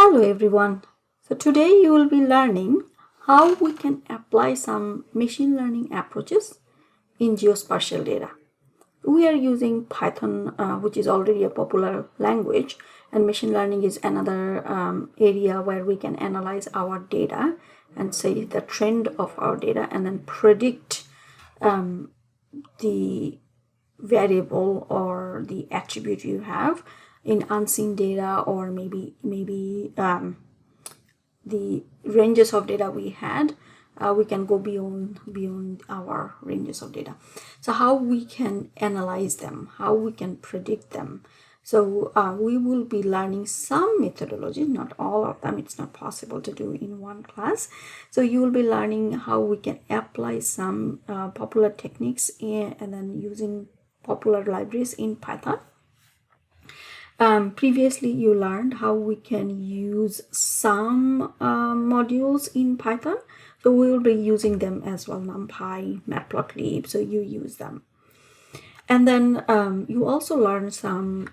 Hello everyone. So today you will be learning how we can apply some machine learning approaches in geospatial data. We are using Python, which is already a popular language, and machine learning is another area where we can analyze our data and say the trend of our data and then predict the variable or the attribute you have in unseen data, or maybe the ranges of data we had. We can go beyond our ranges of data. So how we can analyze them, how we can predict them. So we will be learning some methodology, not all of them. It's not possible to do in one class. So you will be learning how we can apply some popular techniques and then using popular libraries in Python. Previously you learned how we can use some modules in Python, so we will be using them as well, NumPy, Matplotlib, so you use them. And then you also learn some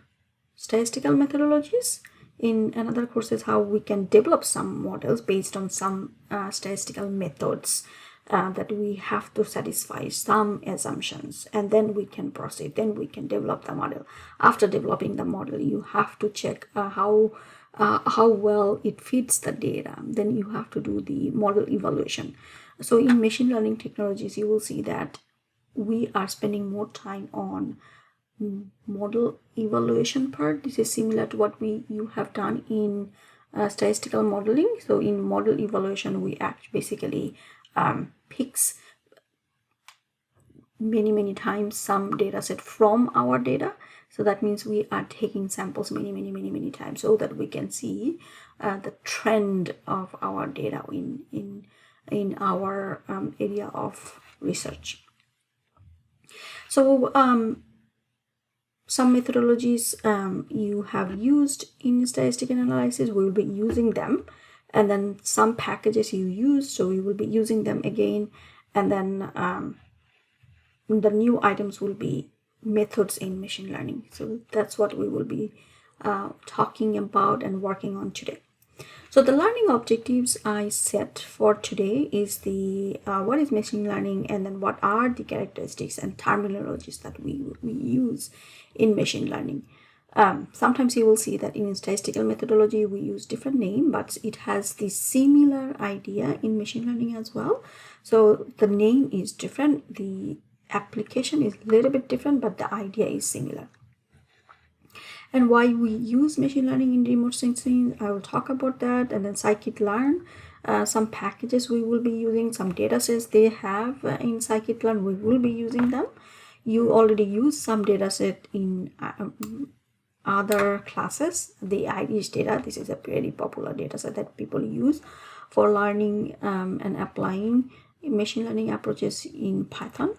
statistical methodologies in another courses, how we can develop some models based on some statistical methods that we have to satisfy some assumptions, and then we can proceed, then we can develop the model. After developing the model, you have to check how well it fits the data. Then you have to do the model evaluation. So in machine learning technologies, you will see that we are spending more time on model evaluation part. This is similar to what you have done in statistical modeling. So in model evaluation, we basically picks many times some data set from our data. So that means we are taking samples many times so that we can see the trend of our data in our area of research. So some methodologies you have used in statistical analysis, we will be using them. And then some packages you use, so we will be using them again. And then the new items will be methods in machine learning. So that's what we will be talking about and working on today. So the learning objectives I set for today is the what is machine learning, and then what are the characteristics and terminologies that we use in machine learning. Sometimes you will see that in statistical methodology we use different name, but it has the similar idea in machine learning as well. So the name is different, the application is a little bit different, but the idea is similar. And why we use machine learning in remote sensing, I will talk about that. And then scikit-learn, some packages we will be using, some data sets they have in scikit-learn, we will be using them. You already use some data set in other classes. The Irish data, this is a very popular data set that people use for learning and applying machine learning approaches in Python,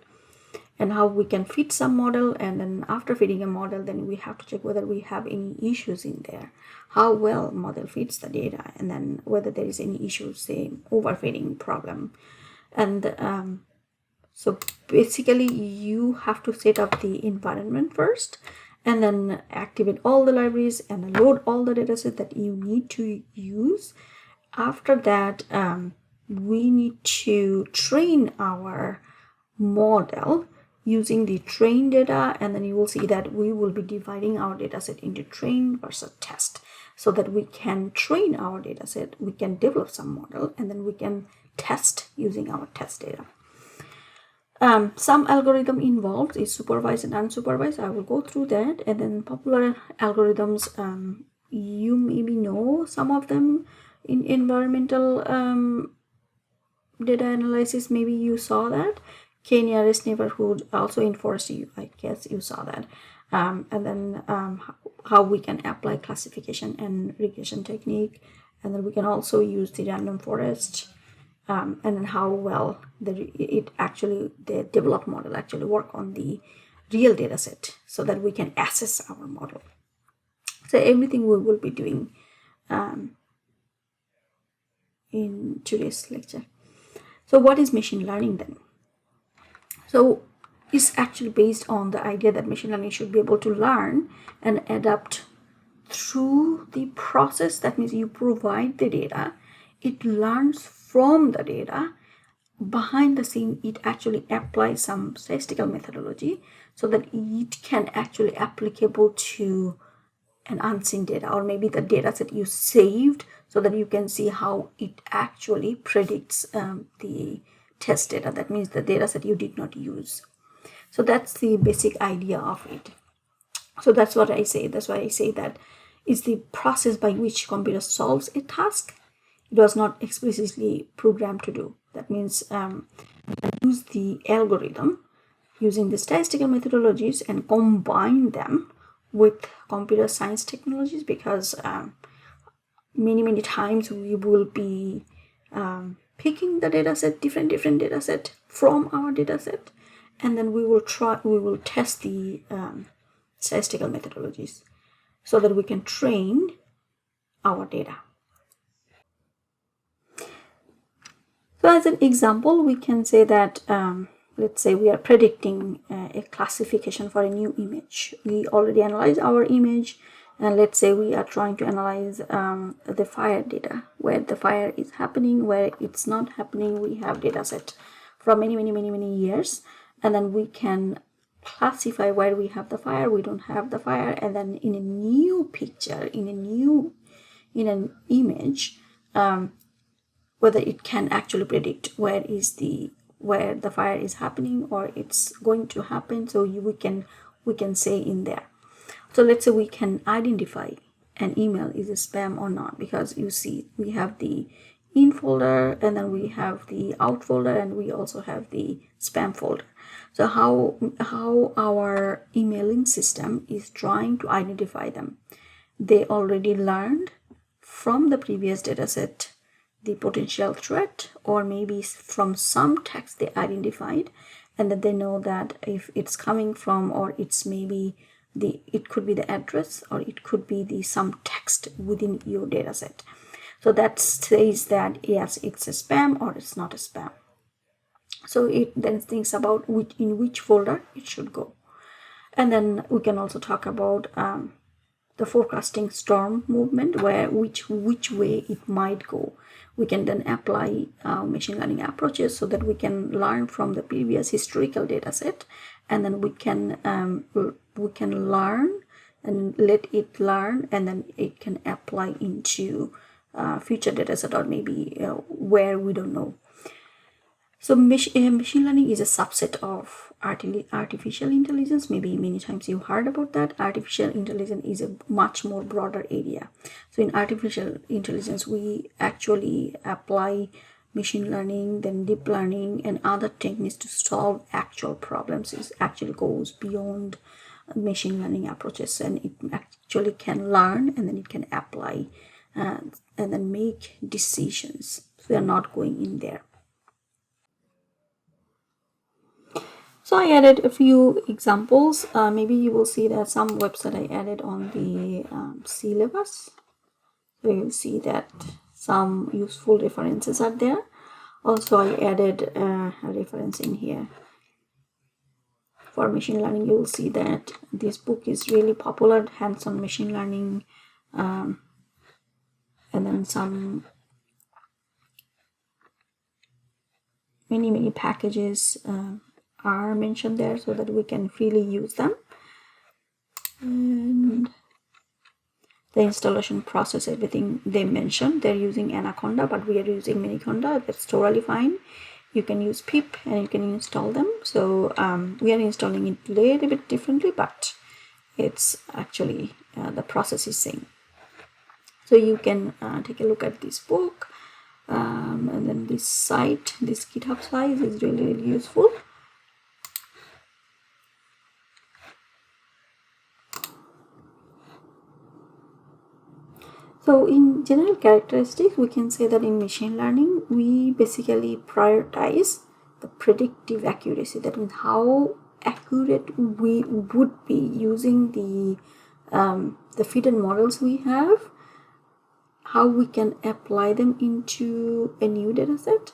and how we can fit some model. And then after fitting a model, then we have to check whether we have any issues in there, how well model fits the data, and then whether there is any issues, say overfitting problem. And so basically you have to set up the environment first, and then activate all the libraries and load all the dataset that you need to use. After that, we need to train our model using the train data, and then you will see that we will be dividing our dataset into train versus test, so that we can train our dataset, we can develop some model, and then we can test using our test data. Some algorithm involved is supervised and unsupervised. I will go through that. And then popular algorithms, you maybe know some of them in environmental data analysis. Maybe you saw that. K-nearest neighborhood, also in forestry, I guess you saw that. And then how we can apply classification and regression technique. And then we can also use the random forest. And then how well the developed model actually work on the real data set, so that we can assess our model. So everything we will be doing in today's lecture. So what is machine learning then? So it's actually based on the idea that machine learning should be able to learn and adapt through the process, that means you provide the data, it learns from the data. Behind the scene, it actually applies some statistical methodology so that it can actually applicable to an unseen data, or maybe the data set you saved, so that you can see how it actually predicts the test data. That means the data set you did not use. So that's the basic idea of it. So that's what I say. That's why I say that is the process by which computer solves a task. It was not explicitly programmed to do. That means use the algorithm using the statistical methodologies and combine them with computer science technologies, because many times we will be picking the data set, different data set from our data set, and then we will test the statistical methodologies so that we can train our data. So as an example, we can say that let's say we are predicting a classification for a new image. We already analyzed our image, and let's say we are trying to analyze the fire data, where the fire is happening, where it's not happening. We have data set from many years, and then we can classify where we have the fire, we don't have the fire, and then in a new picture, in an image, whether it can actually predict where the fire is happening or it's going to happen. So we can say in there. So let's say we can identify an email is a spam or not, because you see we have the in folder, and then we have the out folder, and we also have the spam folder. So how our emailing system is trying to identify them. They already learned from the previous data set the potential threat, or maybe from some text they identified, and that they know that if it's coming from, or it's maybe it could be the address, or it could be some text within your data set. So that says that yes, it's a spam or it's not a spam. So it then thinks about in which folder it should go. And then we can also talk about the forecasting storm movement, where which way it might go. We can then apply machine learning approaches so that we can learn from the previous historical data set, and then we can learn and let it learn, and then it can apply into future data set, or maybe where we don't know. So machine learning is a subset of artificial intelligence. Maybe many times you heard about that. Artificial intelligence is a much more broader area. So in artificial intelligence, we actually apply machine learning, then deep learning, and other techniques to solve actual problems. It actually goes beyond machine learning approaches, and it actually can learn, and then it can apply and then make decisions. So we are not going in there. So I added a few examples. Maybe you will see that some website I added on the syllabus. So you see that some useful references are there. Also, I added a reference in here. For machine learning, you will see that this book is really popular, Hands-on Machine Learning, and then some many packages are mentioned there so that we can freely use them. And the installation process, everything they mentioned, they're using Anaconda, but we are using Miniconda. That's totally fine. You can use pip and you can install them. So we are installing it a little bit differently, but it's actually the process is same. So you can take a look at this book, and then this site, this GitHub site is really useful. So in general characteristics, we can say that in machine learning, we basically prioritize the predictive accuracy. That means how accurate we would be using the fitted models we have, how we can apply them into a new data set,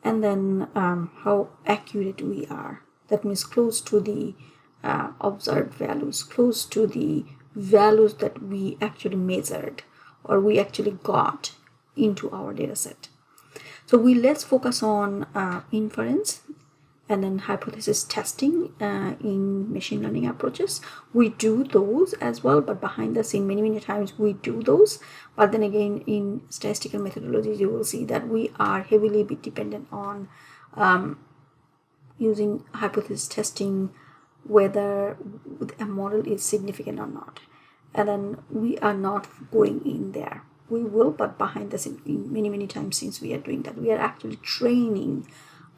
and then how accurate we are. That means close to the observed values, close to the values that we actually measured or we actually got into our data set. So let's focus on inference and then hypothesis testing in machine learning approaches. We do those as well, but behind the scene, many times we do those. But then again, in statistical methodologies, you will see that we are heavily dependent on using hypothesis testing, whether a model is significant or not. And then we are not going in there. We will, but behind the scene, many times since we are doing that, we are actually training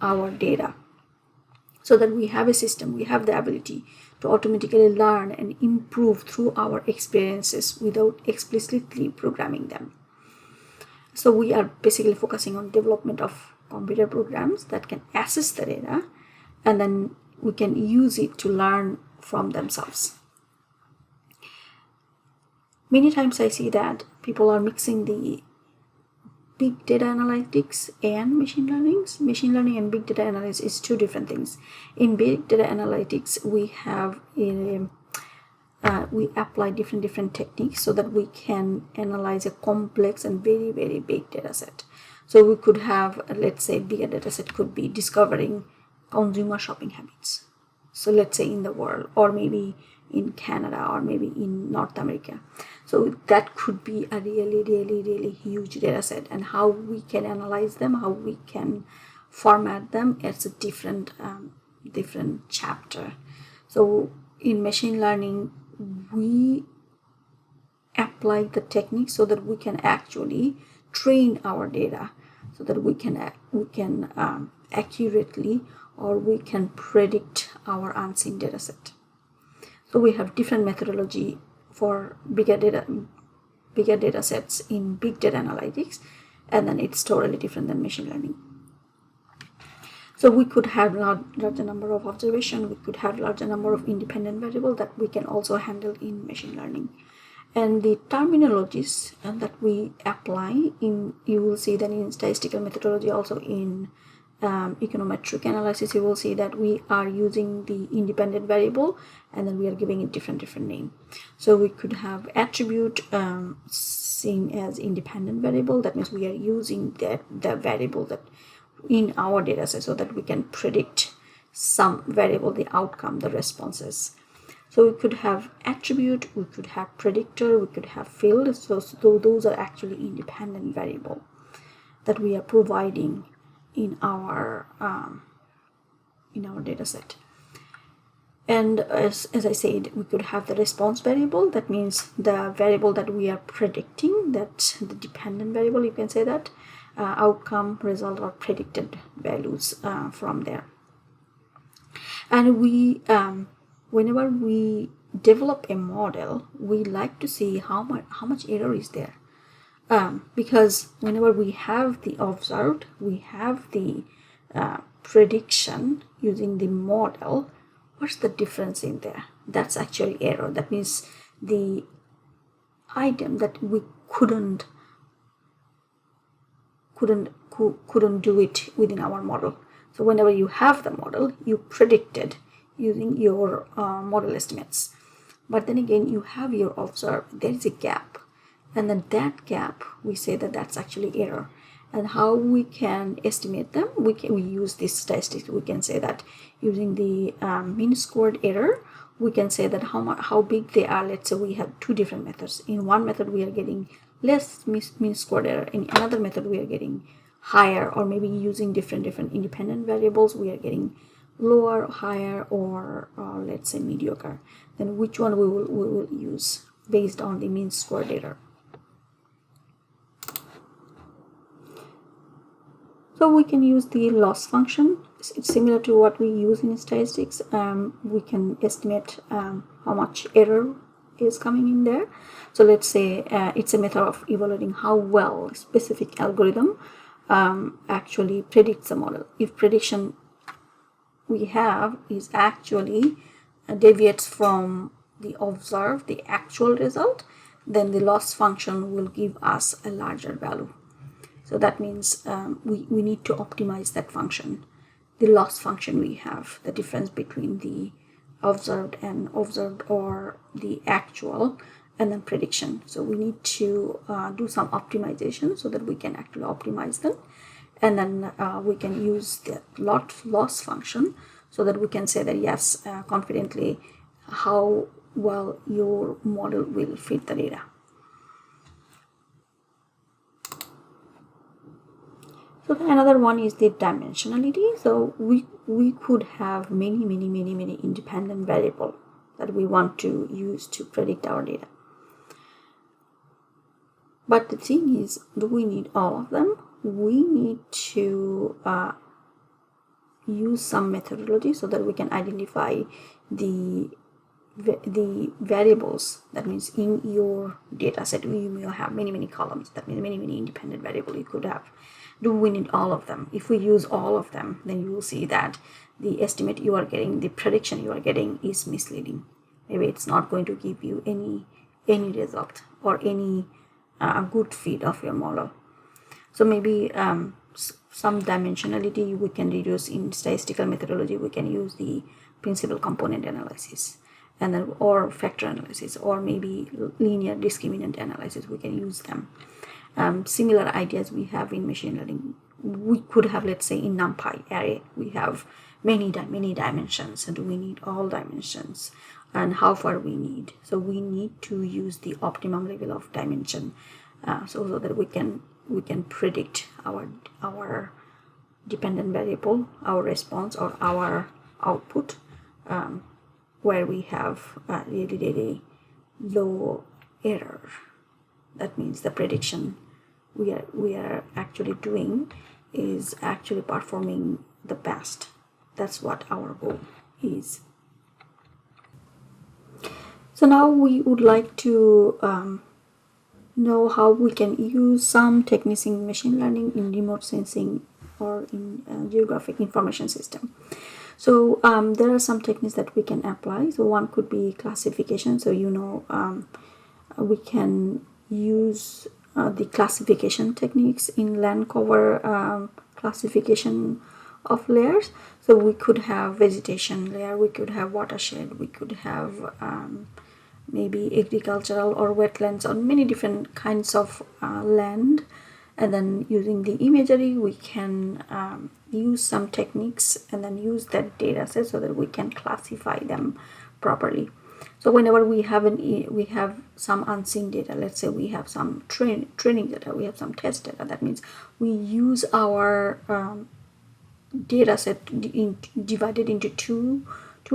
our data so that we have a system, we have the ability to automatically learn and improve through our experiences without explicitly programming them. So we are basically focusing on development of computer programs that can assess the data, and then we can use it to learn from themselves. Many times I see that people are mixing the big data analytics and machine learning. Machine learning and big data analysis is two different things. In big data analytics, we have we apply different techniques so that we can analyze a complex and very big data set. So we could have, let's say, bigger data set could be discovering consumer shopping habits. So let's say in the world, or maybe in Canada, or maybe in North America. So that could be a really huge data set, and how we can analyze them, how we can format them, it's a different chapter. So in machine learning, we apply the technique so that we can actually train our data, so that we can accurately, or we can predict our unseen data set. So we have different methodology for bigger data sets in big data analytics, and then it's totally different than machine learning. So we could have larger number of observations, we could have larger number of independent variables that we can also handle in machine learning. And the terminologies that we apply in, you will see that in statistical methodology, also in econometric analysis, you will see that we are using the independent variable and then we are giving it different name. So we could have attribute seen as independent variable. That means we are using the variable that in our data set so that we can predict some variable, the outcome, the responses. So we could have attribute, we could have predictor, we could have field. So those are actually independent variable that we are providing in our data set. And as I said, we could have the response variable. That means the variable that we are predicting, that the dependent variable, you can say that, outcome, result, or predicted values from there. And we whenever we develop a model, we like to see how much error is there. Because whenever we have the observed, we have the prediction using the model, what's the difference in there? That's actually error. That means the item that we couldn't do it within our model. So whenever you have the model, you predicted using your model estimates, but then again you have your observed, there is a gap, and then that gap, we say that that's actually error. And how we can estimate them, we use this statistic. We can say that using the mean squared error, we can say that how big they are. Let's say we have two different methods. In one method we are getting less mean squared error, in another method we are getting higher, or maybe using different independent variables we are getting lower, higher, or let's say mediocre. Then which one we will use based on the mean squared error. So we can use the loss function. It's similar to what we use in statistics. We can estimate how much error is coming in there. So let's say it's a method of evaluating how well a specific algorithm actually predicts a model. If prediction we have is actually deviates from the observed, the actual result, then the loss function will give us a larger value. So that means we need to optimize that function, the loss function we have, the difference between the observed or the actual, and then prediction. So we need to do some optimization so that we can actually optimize them, and then we can use the loss function so that we can say that yes, confidently how well your model will fit the data. So another one is the dimensionality. So we could have many independent variables that we want to use to predict our data. But the thing is, do we need all of them? We need to use some methodology so that we can identify the variables. That means in your data set you may have many columns. That means many independent variables you could have. Do we need all of them? If we use all of them, then you will see that the estimate you are getting, the prediction you are getting is misleading. Maybe it's not going to give you any result or any good fit of your model. So maybe some dimensionality we can reduce in statistical methodology. We can use the principal component analysis, and then or factor analysis, or maybe linear discriminant analysis. We can use them. Similar ideas we have in machine learning. We could have, let's say, in NumPy array, we have many dimensions, and do we need all dimensions, and how far we need. So we need to use the optimum level of dimension, so that we can predict our dependent variable, our response, or our output, where we have really low error. That means the prediction we are actually doing is actually performing the best. That's what our goal is. So now we would like to know how we can use some techniques in machine learning in remote sensing or in geographic information system. So there are some techniques that we can apply. So one could be classification. So we can use the classification techniques in land cover classification of layers. So we could have vegetation layer, we could have watershed, we could have maybe agricultural or wetlands, or many different kinds of land. And then using the imagery, we can use some techniques and then use that data set so that we can classify them properly. So whenever we have some unseen data, let's say we have some training data, we have some test data, that means we use our data set divided into two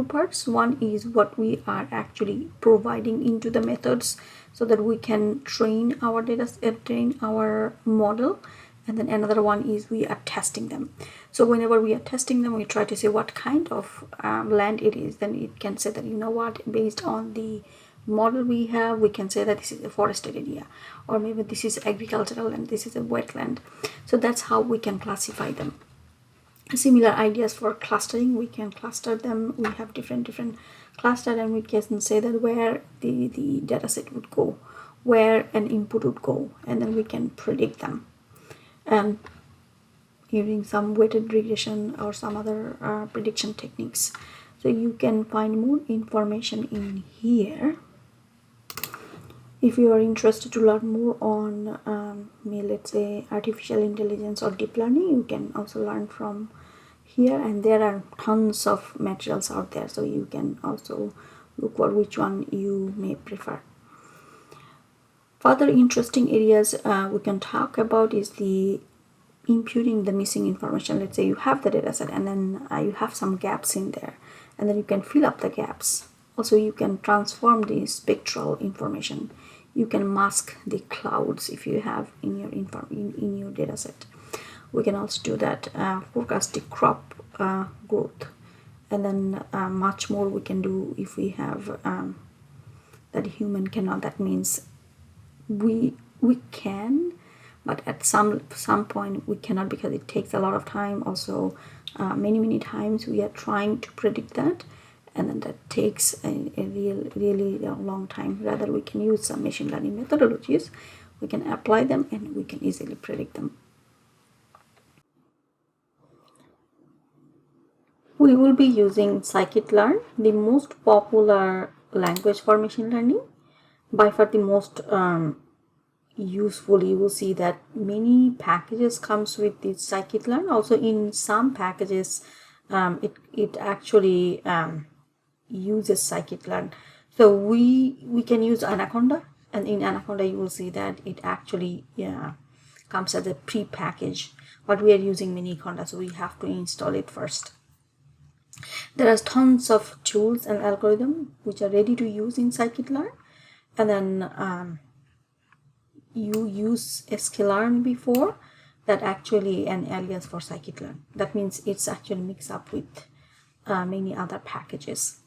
parts. One is what we are actually providing into the methods so that we can train our train our model, and then another one is we are testing them. So whenever we are testing them, we try to say what kind of land it is. Then it can say that, based on the model we have, we can say that this is a forested area, or maybe this is agricultural and this is a wetland. So that's how we can classify them. Similar ideas for clustering, we can cluster them. We have different cluster, and we can say that where the data set would go, where an input would go, and then we can predict them. And using some weighted regression or some other prediction techniques. So you can find more information in here. If you are interested to learn more on let's say artificial intelligence or deep learning, you can also learn from here, and there are tons of materials out there, so you can also look for which one you may prefer. Further interesting areas we can talk about is the imputing the missing information. Let's say you have the data set and then you have some gaps in there, and then you can fill up the gaps. Also, you can transform the spectral information. You can mask the clouds if you have in your data set. We can also do that, forecast the crop growth, and then much more we can do if we have that human cannot. That means we can, but at some point we cannot, because it takes a lot of time. Also, many times we are trying to predict that, and then that takes a really long time. Rather, we can use some machine learning methodologies, we can apply them, and we can easily predict them. we will be using scikit-learn, the most popular language for machine learning. By far the most useful. You will see that many packages comes with the scikit-learn. Also in some packages it actually uses scikit-learn. So we can use Anaconda, and in Anaconda you will see that it actually comes as a pre-package, but we are using Miniconda, so we have to install it first. There are tons of tools and algorithms which are ready to use in scikit-learn, and then you use sklearn before, that actually an alias for scikit-learn. That means it's actually mixed up with many other packages.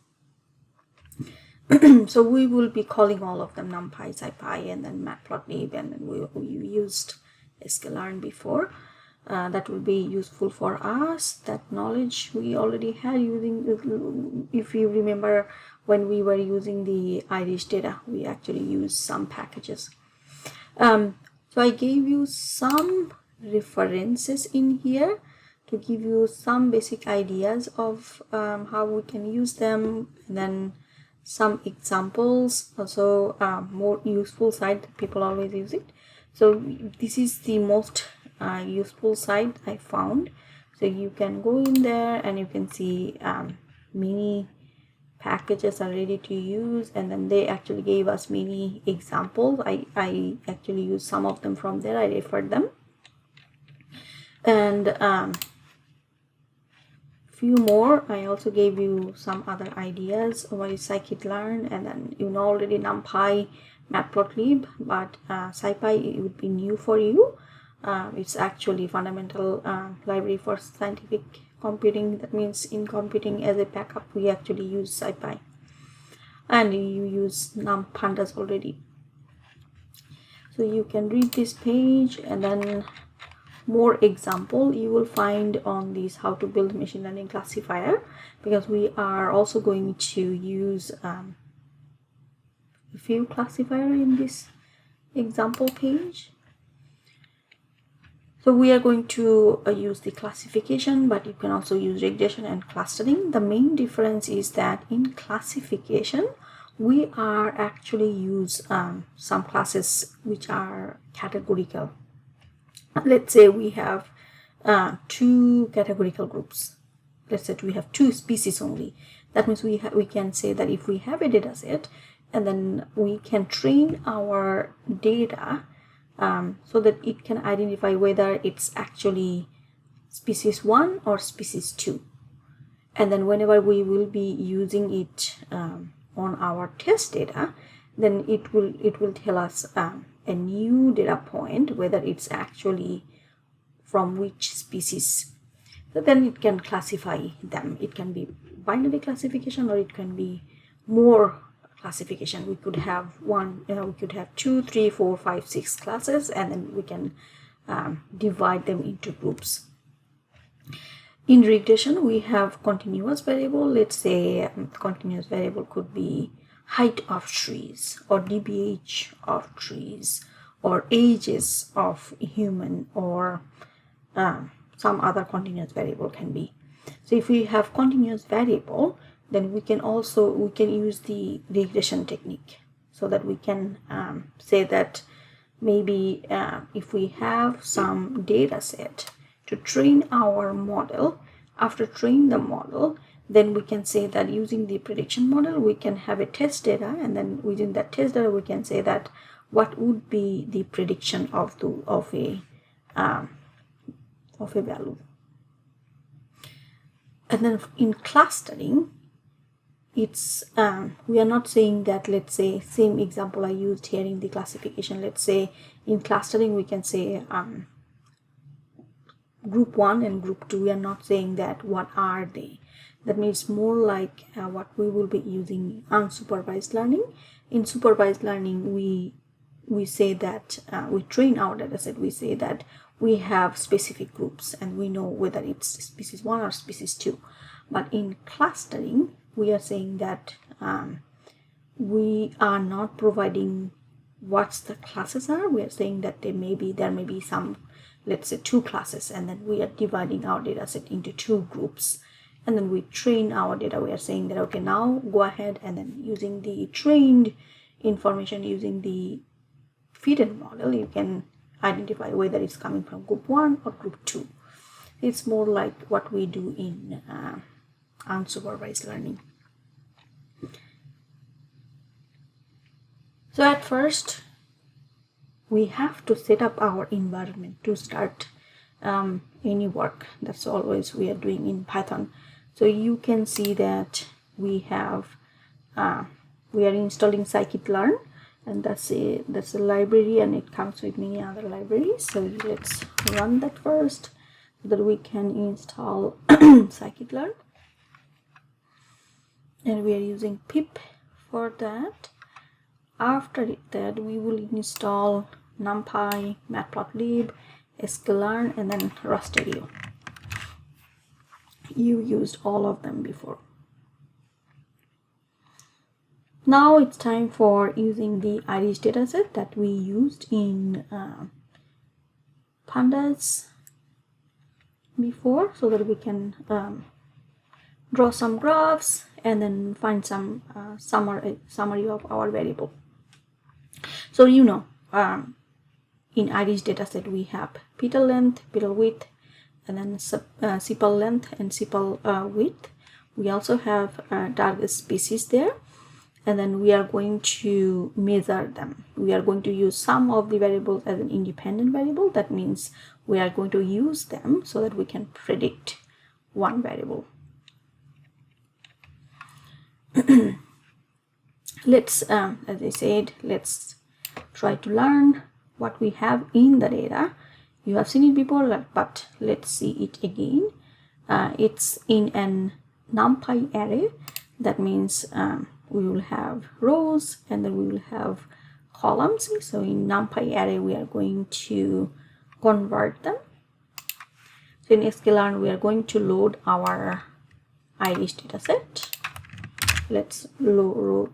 So we will be calling all of them NumPy, SciPy, and then Matplotlib, and then we used sklearn before. That will be useful for us. That knowledge we already had using, if you remember when we were using the Irish data, we actually used some packages. So I gave you some references in here to give you some basic ideas of how we can use them, and then some examples, also more useful site that people always use it. So this is the most useful site I found. So you can go in there and you can see many packages are ready to use, and then they actually gave us many examples. I actually used some of them from there. I referred them, and few more. I also gave you some other ideas. What is scikit-learn, and then you know already NumPy, Matplotlib, but SciPy, it would be new for you. It's actually fundamental library for scientific computing. That means in computing as a backup we actually use SciPy, and you use NumPandas already. So you can read this page, and then more example you will find on this how to build machine learning classifier, because we are also going to use a few classifier in this example page. So we are going to use the classification, but you can also use regression and clustering. The main difference is that in classification we are actually use some classes which are categorical. Let's say we have two categorical groups. Let's say we have two species only. That means we can say that if we have a data set, and then we can train our data so that it can identify whether it's actually species 1 or species 2. And then whenever we will be using it on our test data, then it will tell us a new data point whether it's actually from which species. So then it can classify them. It can be binary classification, or it can be more classification. We could have we could have 2, 3, 4, 5, 6 classes, and then we can divide them into groups. In regression we have continuous variable. Let's say continuous variable could be height of trees, or dBH of trees, or ages of human, or some other continuous variable can be. So if we have continuous variable, then we can use the regression technique, so that we can say that maybe if we have some data set to train our model, after training the model, then we can say that using the prediction model we can have a test data, and then within that test data we can say that what would be the prediction of a value. And then in clustering, it's we are not saying that, let's say same example I used here in the classification. Let's say in clustering we can say group 1 and group 2. We are not saying that what are they. That means more like what we will be using unsupervised learning. In supervised learning we say that we train our data set, we say that we have specific groups and we know whether it's species 1 or species 2. But in clustering we are saying that we are not providing what the classes are. We are saying that there may be some, let's say 2 classes, and then we are dividing our data set into 2 groups, and then we train our data. We are saying that, okay, now go ahead and then using the trained information, using the fitted model, you can identify whether it's coming from group 1 or group 2. It's more like what we do in unsupervised learning. So at first, we have to set up our environment to start any work. That's always we are doing in Python. So you can see that we have we are installing scikit-learn, and that's a library, and it comes with many other libraries. So let's run that first so that we can install scikit-learn, and we are using pip for that. After that, we will install NumPy, Matplotlib, sklearn, and then rasterio. You used all of them before. Now it's time for using the Irish dataset that we used in pandas before, so that we can draw some graphs and then find some summary of our variable. So in Irish dataset we have petal length, petal width, and then sepal length and sepal width. We also have target species there, and then we are going to measure them. We are going to use some of the variables as an independent variable. That means we are going to use them so that we can predict one variable. Let's, as I said, let's try to learn what we have in the data. You have seen it before, but let's see it again. It's in an NumPy array. That means we will have rows and then we will have columns. So in NumPy array, we are going to convert them. So in sklearn, we are going to load our Irish dataset. Let's load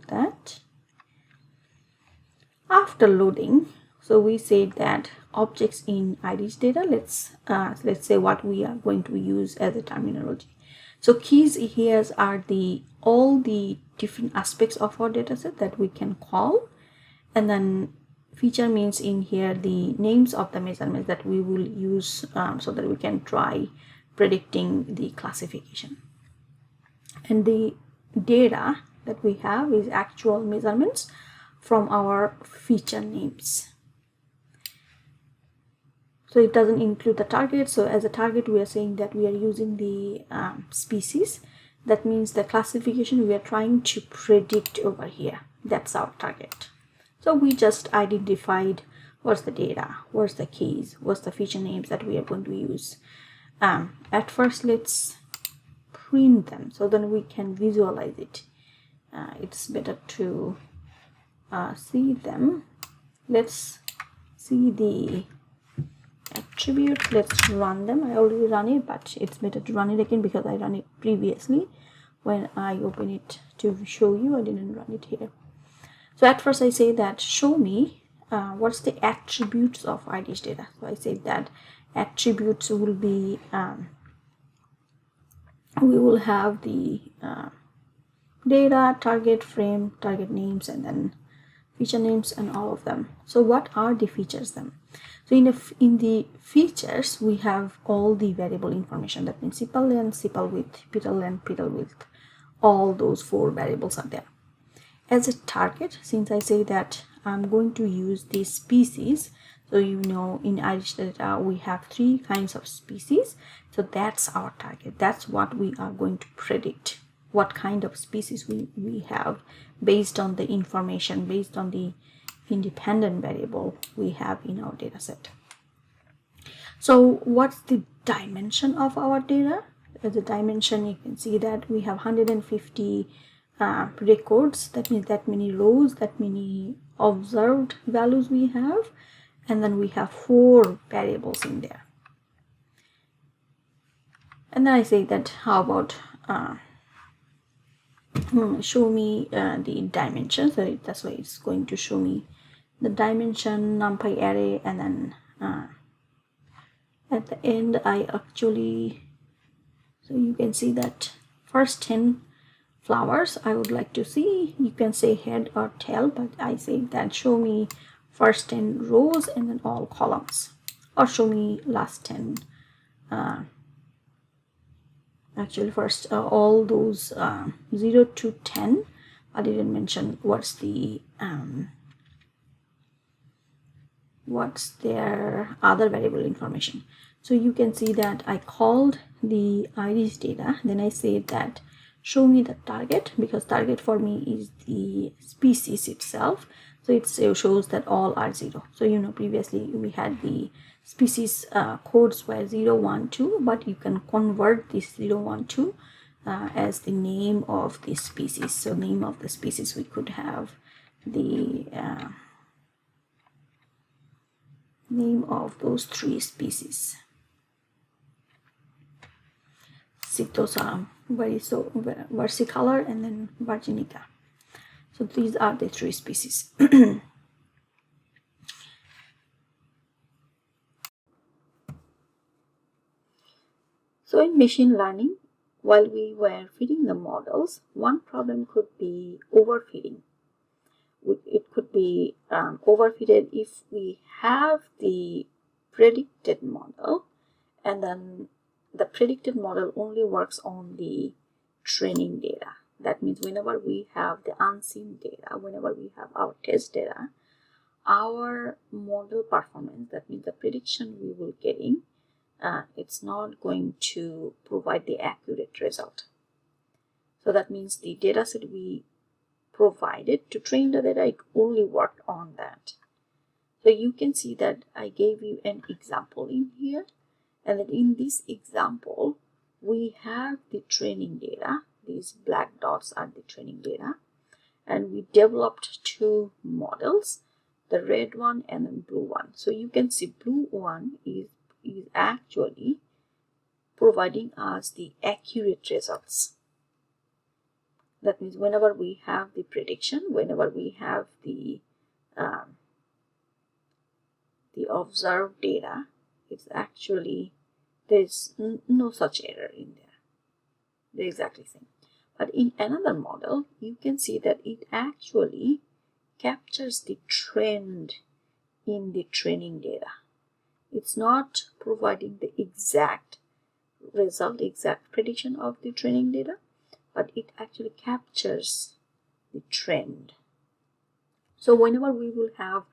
that. After loading, so we said that objects in Irish data, let's say what we are going to use as a terminology. So keys here are all the different aspects of our dataset that we can call, and then feature means in here the names of the measurements that we will use so that we can try predicting the classification. And the data that we have is actual measurements from our feature names. So it doesn't include the target. So as a target, we are saying that we are using the species. That means the classification we are trying to predict over here. That's our target. So we just identified what's the data, what's the keys, what's the feature names that we are going to use. At first, let's print them so then we can visualize it. It's better to see them. Let's see the attributes. Let's run them. I already run it, but it's better to run it again because I ran it previously. When I open it to show you, I didn't run it here. So at first I say that show me what's the attributes of Irish data. So I say that attributes will be we will have the data, target, frame, target names, and then feature names and all of them. So what are the features then? So in the features, we have all the variable information. That means sepal length, sepal width, petal length, petal width. All those 4 variables are there. As a target, since I say that I'm going to use the species, so in Irish data we have 3 kinds of species. So that's our target. That's what we are going to predict, what kind of species we have based on the information, based on the independent variable we have in our data set. So what's the dimension of our data? As a dimension, you can see that we have 150 records. That means that many rows, that many observed values we have, and then we have 4 variables in there. And then I say that how about show me the dimension. So that's why it's going to show me the dimension NumPy array, and then at the end I actually So you can see that first 10 flowers I would like to see. You can say head or tail, but I say that show me first 10 rows and then all columns, or show me last 10. Actually first all those 0 to 10. I didn't mention what's their other variable information. So you can see that I called the iris data, then I said that show me the target, because target for me is the species itself. So it shows that all are 0. So you know, previously we had the species codes were 0, 1, 2, but you can convert this 0, 1, 2 as the name of the species. So name of the species, we could have the name of those 3 species. Cytosa, versicolor, and then virginica. So these are the 3 species. So in machine learning, while we were feeding the models, one problem could be overfeeding. It could be overfitted if we have the predicted model, and then the predicted model only works on the training data. That means whenever we have the unseen data, whenever we have our test data, our model performance, that means the prediction we will getting, it's not going to provide the accurate result. So that means the data set we provided to train the data, it only worked on that. So you can see that I gave you an example in here, and that in this example we have the training data. These black dots are the training data, and we developed 2 models, the red one and the blue one. So you can see blue one is actually providing us the accurate results. That means whenever we have the prediction, whenever we have the observed data, it's actually, there's no such error in there. They're exactly same. But in another model, you can see that it actually captures the trend in the training data. It's not providing the exact result, exact prediction of the training data, but it actually captures the trend. So whenever we will have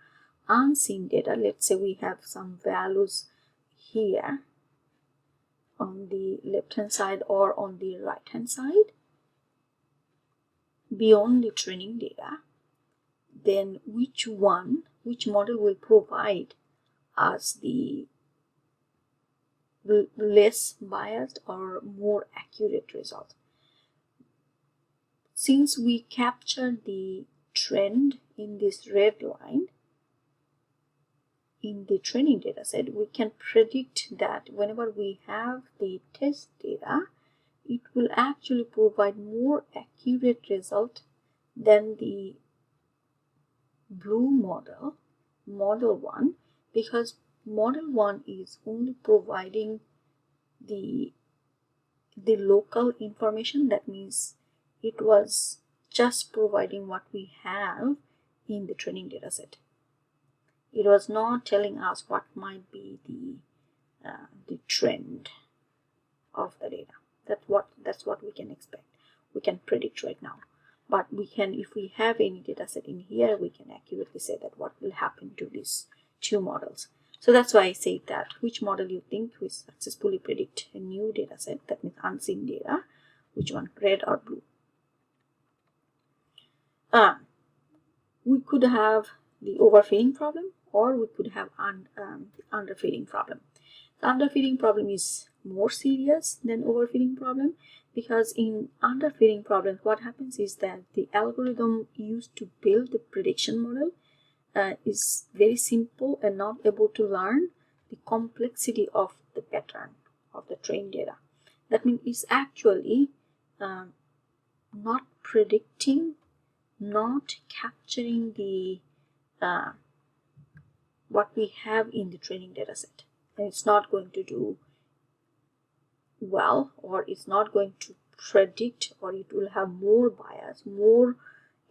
unseen data, let's say we have some values here on the left hand side or on the right hand side beyond the training data, then which model will provide us the less biased or more accurate result? Since we capture the trend in this red line in the training data set, we can predict that whenever we have the test data, it will actually provide more accurate result than the blue model, model 1, because model 1 is only providing the local information. That means it was just providing what we have in the training data set. It was not telling us what might be the trend of the data. That's what we can expect. We can predict right now. But we can, if we have any data set in here, we can accurately say that what will happen to these 2 models. So that's why I say that which model you think will successfully predict a new data set, that means unseen data, which one, red or blue. We could have the overfitting problem, or we could have underfitting problem. The underfitting problem is more serious than overfitting problem, because in underfitting problems, what happens is that the algorithm used to build the prediction model is very simple and not able to learn the complexity of the pattern of the trained data. That means it's actually not predicting, not capturing the what we have in the training data set, and it's not going to do well, or it's not going to predict, or it will have more bias, more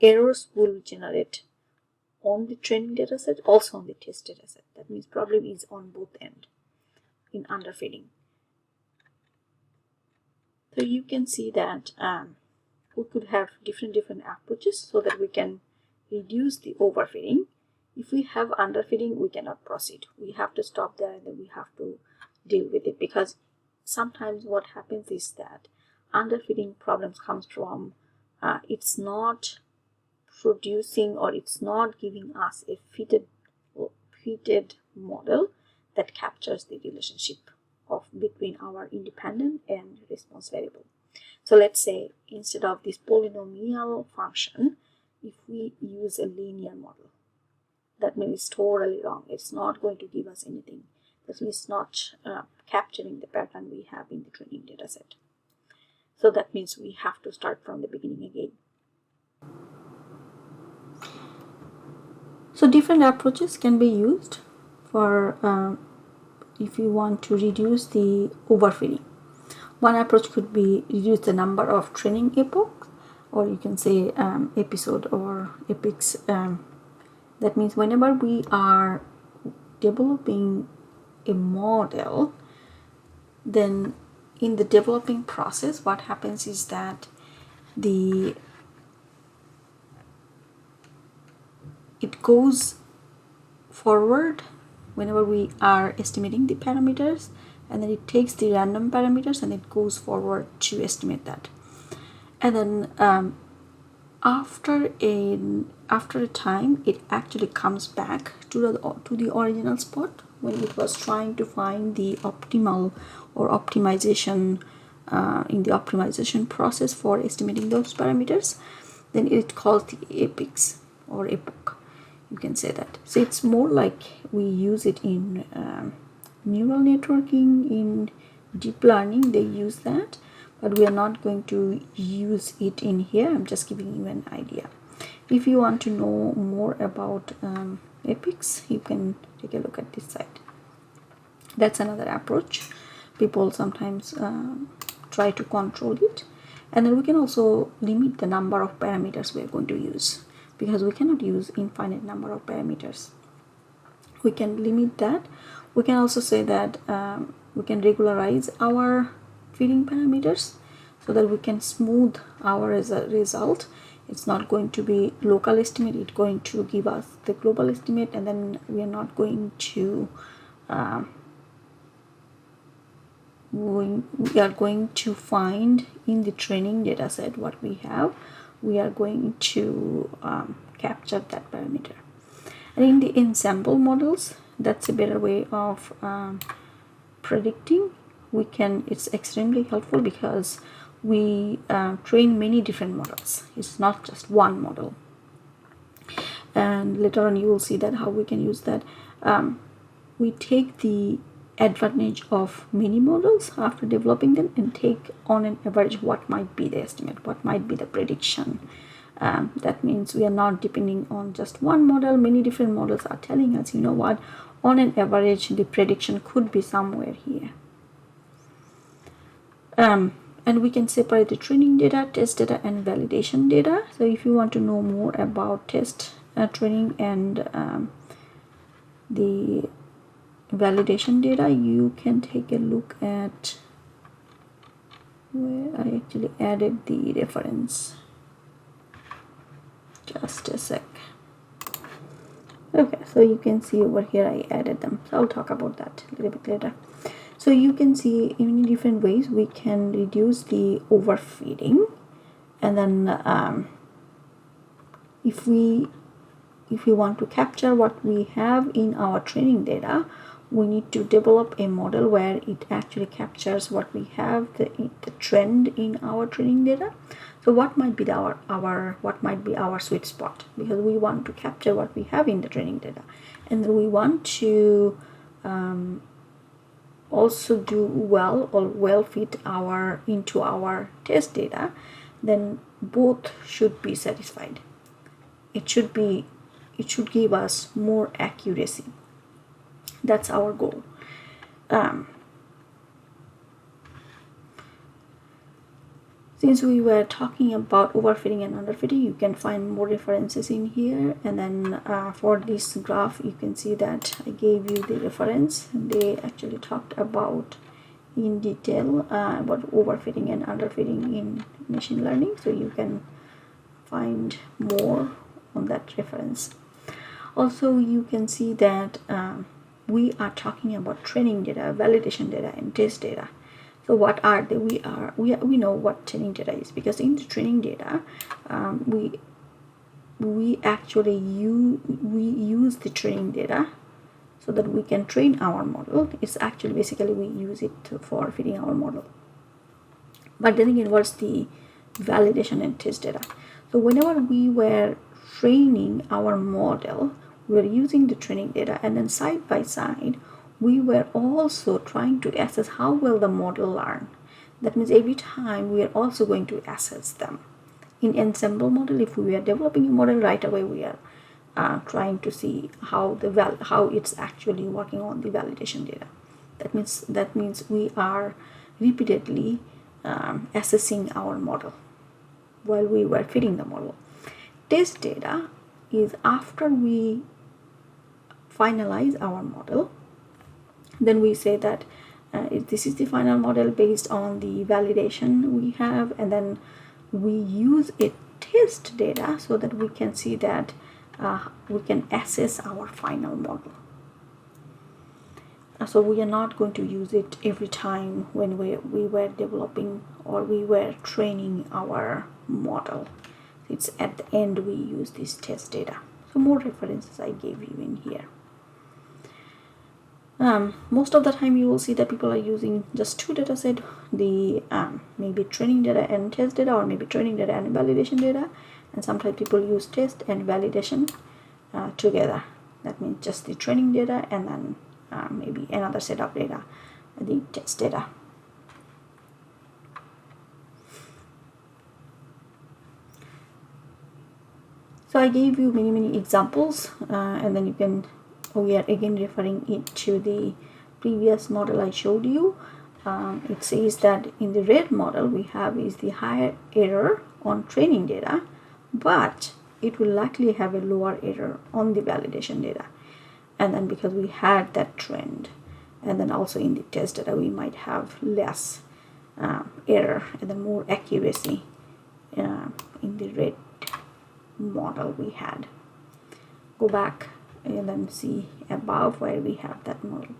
errors will generate on the training data set, also on the test data set. That means problem is on both ends in underfitting. So you can see that we could have different approaches so that we can reduce the overfitting. If we have underfitting, we cannot proceed. We have to stop there and then we have to deal with it, because sometimes what happens is that underfitting problems comes from it's not producing, or it's not giving us a fitted model that captures the relationship of between our independent and response variable. So let's say instead of this polynomial function, if we use a linear model, that means it's totally wrong. It's not going to give us anything. That means it's not capturing the pattern we have in the training data set. So that means we have to start from the beginning again. So different approaches can be used for if you want to reduce the overfitting. One approach could be reduce the number of training epochs, or you can say episode or epochs. That means whenever we are developing a model, then in the developing process, what happens is that it goes forward whenever we are estimating the parameters, and then it takes the random parameters and it goes forward to estimate that. And then after a time, it actually comes back to the original spot when it was trying to find the optimal or optimization in the optimization process for estimating those parameters. Then it calls the epochs or epoch. You can say that. So it's more like we use it in neural networking, in deep learning they use that, but we are not going to use it in here. I'm just giving you an idea. If you want to know more about epochs, you can take a look at this side. That's another approach. People sometimes try to control it, and then we can also limit the number of parameters we are going to use, because we cannot use infinite number of parameters. We can limit that. We can also say that we can regularize our fitting parameters so that we can smooth our result. It's not going to be local estimate, it's going to give us the global estimate, and then we are not going to we are going to find in the training data set what we have. We are going to capture that parameter. And in the ensemble models, that's a better way of predicting. It's extremely helpful because we train many different models. It's not just one model. And later on you will see that how we can use that. We take the advantage of many models after developing them and take on an average what might be the estimate, what might be the prediction. That means we are not depending on just one model. Many different models are telling us, you know what, on an average the prediction could be somewhere here. And we can separate the training data, test data, and validation data. So if you want to know more about test training and the validation data, you can take a look at where I actually added the reference. Just a sec. Okay, so you can see over here I added them. So I'll talk about that a little bit later. So you can see in many different ways we can reduce the overfitting, and then if we want to capture what we have in our training data, we need to develop a model where it actually captures what we have, the trend in our training data. So what might be our sweet spot, because we want to capture what we have in the training data, and then we want to also do well fit into our test data. Then both should be satisfied. It should give us more accuracy. That's our goal. Since we were talking about overfitting and underfitting, you can find more references in here. And then for this graph, you can see that I gave you the reference. They actually talked about in detail about overfitting and underfitting in machine learning, so you can find more on that reference. Also, you can see that we are talking about training data, validation data, and test data. So what are they? We know what training data is, because in the training data we actually use the training data so that we can train our model. It's actually basically we use it for fitting our model. But then again, what's the validation and test data? So whenever we were training our model, we were using the training data, and then side by side we were also trying to assess how well the model learn. That means every time we are also going to assess them. In ensemble model, if we are developing a model, right away we are trying to see how it's actually working on the validation data. That means we are repeatedly assessing our model while we were fitting the model. Test data is after we finalize our model, then we say that this is the final model based on the validation we have, and then we use a test data so that we can see that we can assess our final model. So we are not going to use it every time when we were developing or we were training our model. It's at the end we use this test data. So more references I gave you in here. Most of the time you will see that people are using just two data set, the maybe training data and test data, or maybe training data and validation data, and sometimes people use test and validation together. That means just the training data and then maybe another set of data, the test data. So I gave you many examples, and then we are again referring it to the previous model I showed you. It says that in the red model we have is the higher error on training data, but it will likely have a lower error on the validation data. And then because we had that trend, and then also in the test data we might have less error and then more accuracy in the red model we had. Go back and then see above where we have that model.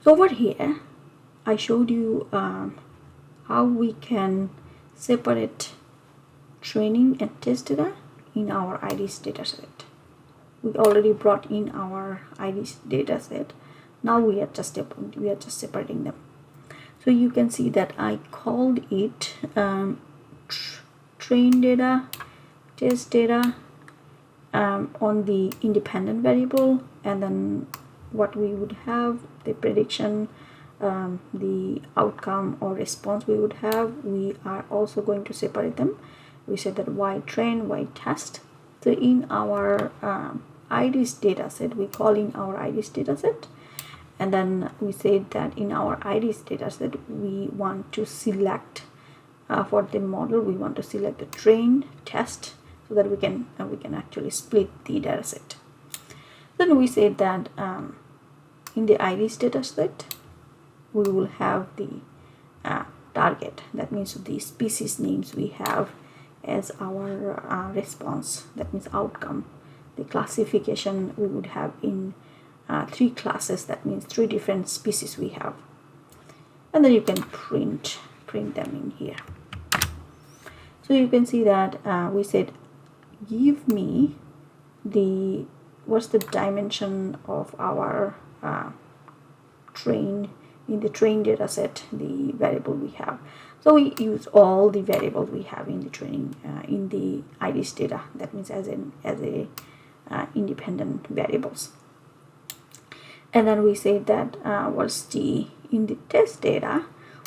So over here I showed you how we can separate training and test data in our IDs dataset. We already brought in our IDs dataset. Now we are just separating them. So you can see that I called it train data, test data on the independent variable, and then what we would have, the prediction, the outcome or response we would have. We are also going to separate them. We said that y train, y test. So in our IDs dataset, we call in our IDs dataset, and then we said that in our IDs dataset we want to select for the model, we want to select the train, test, so that we can actually split the dataset. Then we said that in the IDs dataset we will have the target. That means the species names we have as our response. That means outcome. The classification we would have in 3 classes. That means 3 different species we have, and then you can print them in here. So you can see that we said give me what's the dimension of our train in the train data set, the variable we have. So we use all the variables we have in the training in the IDs data. That means as a independent variables. And then we say that in the test data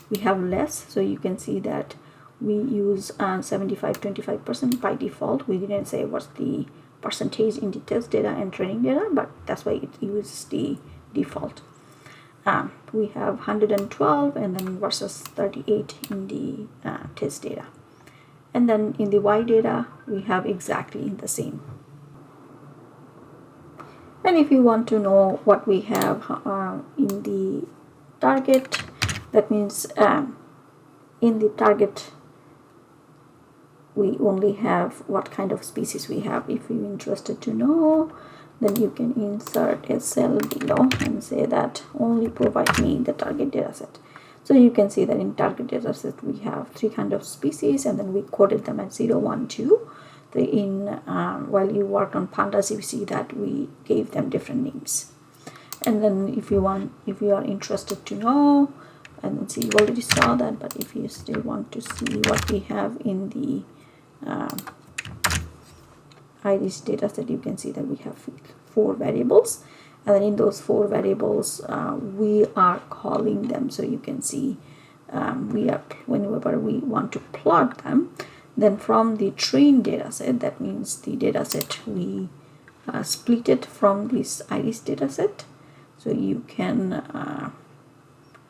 we have less. So you can see that we use 75-25% by default. We didn't say what's the percentage in the test data and training data, but that's why it uses the default. we have 112 and then versus 38 in the test data. And then in the Y data, we have exactly the same. And if you want to know what we have in the target, that means in the target we only have what kind of species we have. If you're interested to know, then you can insert a cell below and say that only provide me the target dataset. So you can see that in target dataset we have 3 kind of species, and then we coded them at 0, 1, 2. While you work on pandas, you see that we gave them different names. And then if you are interested to know, and then see, you already saw that, but if you still want to see what we have in the iris dataset, you can see that we have 4 variables, and then in those 4 variables we are calling them. So you can see whenever we want to plot them, then from the trained dataset, that means the dataset we split it from this iris dataset. So you can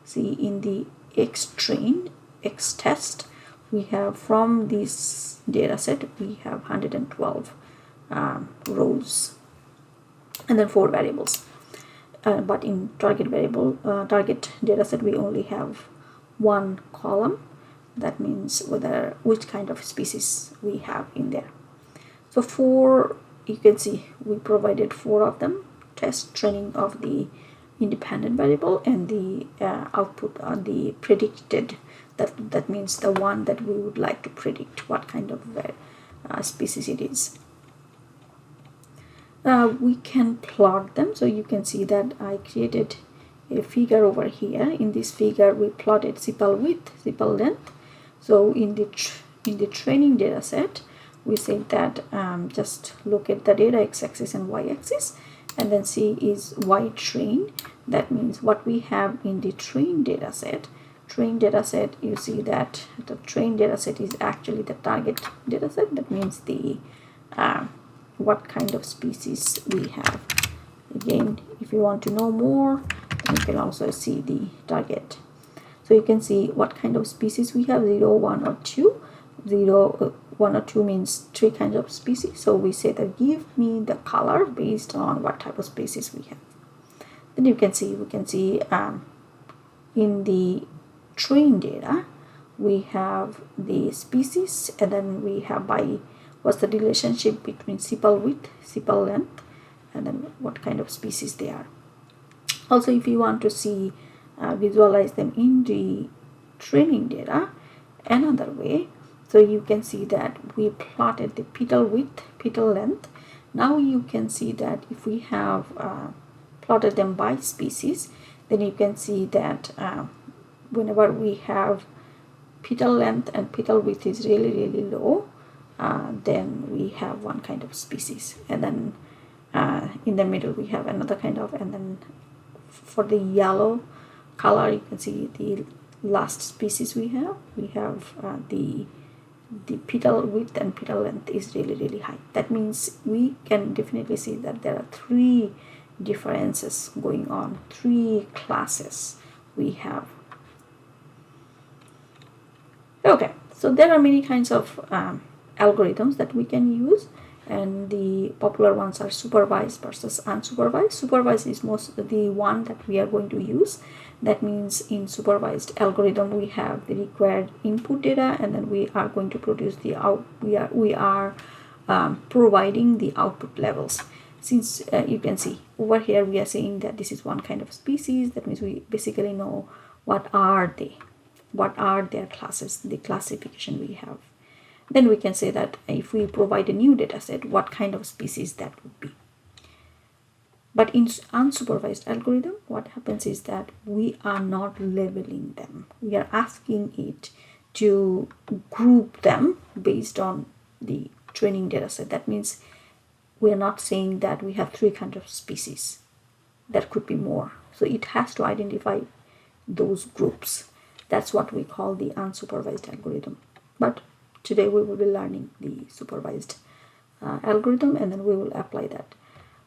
see in the X-trained, X-test, we have from this dataset we have 112 rows and then 4 variables. But in target dataset we only have 1 column. That means which kind of species we have in there. So you can see we provided 4 of them: test, training of the independent variable, and the output on the predicted. That means the one that we would like to predict what kind of species it is. We can plot them. So you can see that I created a figure over here. In this figure we plotted sepal width, sepal length. So in the training data set, we say that just look at the data x-axis and y-axis, and then see is y train. That means what we have in the trained data set. Trained data set, you see that the trained data set is actually the target data set. That means the what kind of species we have. Again, if you want to know more, you can also see the target. So you can see what kind of species we have: 0, 1, or 2. 0, 1, or 2 means 3 kinds of species. So we say that give me the color based on what type of species we have. Then we can see in the trained data we have the species, and then we have by what's the relationship between sepal width, sepal length, and then what kind of species they are. Also, if you want to see visualize them in the training data another way, so you can see that we plotted the petal width, petal length. Now you can see that if we have plotted them by species, then you can see that whenever we have petal length and petal width is really low, then we have one kind of species, and then in the middle we have another kind of, and then for the yellow color you can see the last species we have the petal width and petal length is really high. That means we can definitely see that there are 3 differences going on, 3 classes we have. Okay, so there are many kinds of algorithms that we can use, and the popular ones are supervised versus unsupervised. Supervised is the one that we are going to use. That means in supervised algorithm we have the required input data, and then we are going to produce the we are providing the output levels. Since you can see over here we are saying that this is one kind of species, that means we basically know what are their classes, the classification we have. Then we can say that if we provide a new data set, what kind of species that would be. But in unsupervised algorithm, what happens is that we are not labeling them. We are asking it to group them based on the training data set. That means we are not saying that we have 3 kinds of species. There could be more. So it has to identify those groups. That's what we call the unsupervised algorithm. But today we will be learning the supervised algorithm, and then we will apply that.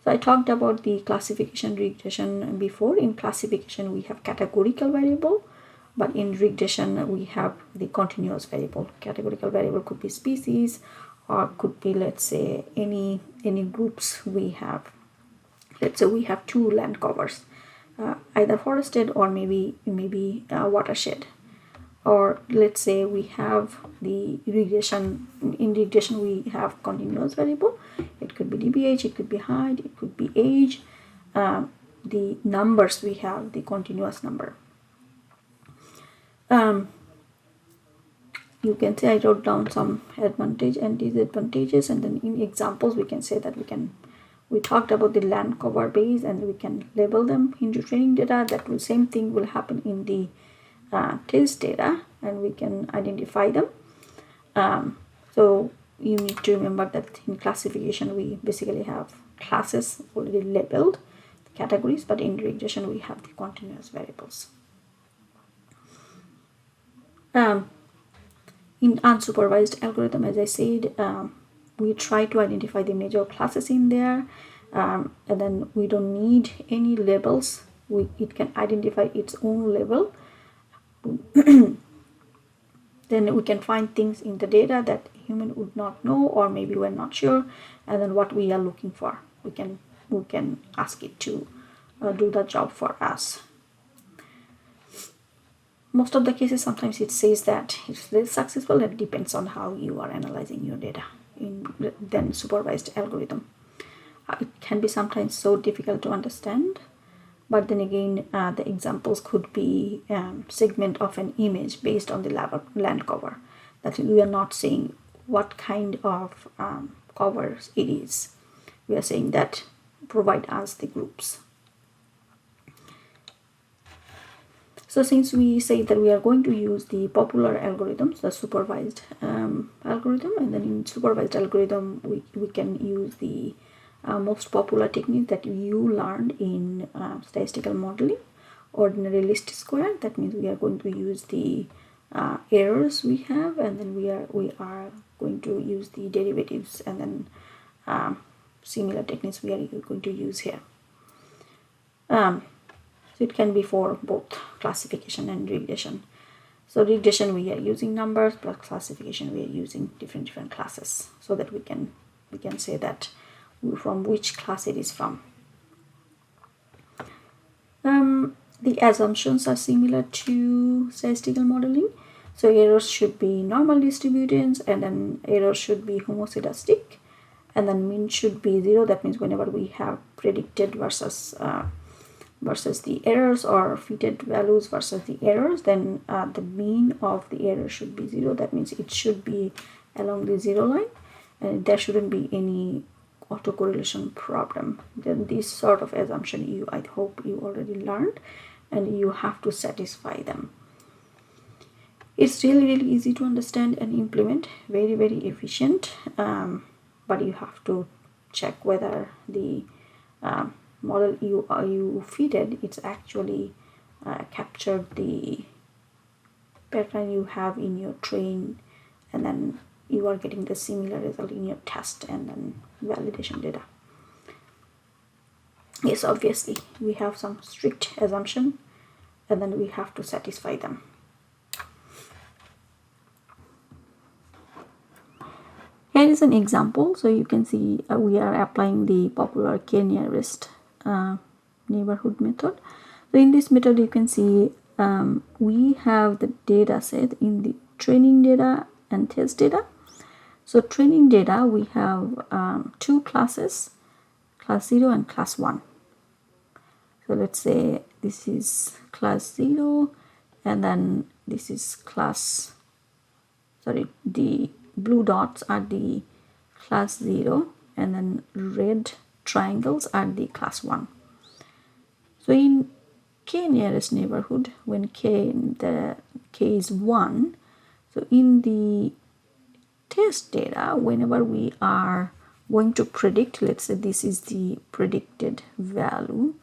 So I talked about the classification regression before. In classification, we have categorical variable, but in regression, we have the continuous variable. Categorical variable could be species, or could be, let's say, any groups we have. Let's say we have 2 land covers, either forested or maybe watershed. Or let's say we have the regression. In regression, we have continuous variable. It could be dBH, it could be height, it could be age. The numbers we have, the continuous number. You can say I wrote down some advantage and disadvantages, and then in examples we can say that we talked about the land cover base, and we can label them into training data. That will same thing will happen in the test data, and we can identify them. So you need to remember that in classification we basically have classes already labeled, the categories, but in regression we have the continuous variables. In unsupervised algorithm, as I said, we try to identify the major classes in there, and then we don't need any labels. It can identify its own label. Then we can find things in the data that a human would not know, or maybe we're not sure, and then what we are looking for, we can ask it to do the job for us. Most of the cases, sometimes it says that it's successful. It depends on how you are analyzing your data in then supervised algorithm. It can be sometimes so difficult to understand, but then again, the examples could be segment of an image based on the land cover. That we are not saying what kind of covers it is. We are saying that provide us the groups. So since we say that we are going to use the popular algorithms, the supervised algorithm, and then in supervised algorithm we can use the most popular technique that you learned in statistical modeling, ordinary least square. That means we are going to use the errors we have, and then we are going to use the derivatives, and then similar techniques we are going to use here. So it can be for both classification and regression. So regression we are using numbers, plus classification we are using different classes, so that we can say that from which class it is from. The assumptions are similar to statistical modeling. So errors should be normal distributions, and then errors should be homoscedastic, and then mean should be 0. That means whenever we have predicted versus the errors, or fitted values versus the errors, then the mean of the error should be 0. That means it should be along the 0 line, and there shouldn't be any autocorrelation problem. Then this sort of assumption I hope you already learned, and you have to satisfy them. It's really easy to understand and implement, very efficient, but you have to check whether the model you fitted, it's actually captured the pattern you have in your train, and then you are getting the similar result in your test and then validation data. Yes, obviously we have some strict assumption, and then we have to satisfy them. Here is an example. So you can see we are applying the popular k-nearest neighborhood method. So in this method you can see we have the data set in the training data and test data. So training data, we have 2 classes, class 0 and class 1. So let's say this is class 0, and then this is class, sorry, the blue dots are the class 0, and then red triangles are the class 1. So in k nearest neighborhood, when k is 1, so in the test data, whenever we are going to predict, let's say this is the predicted value,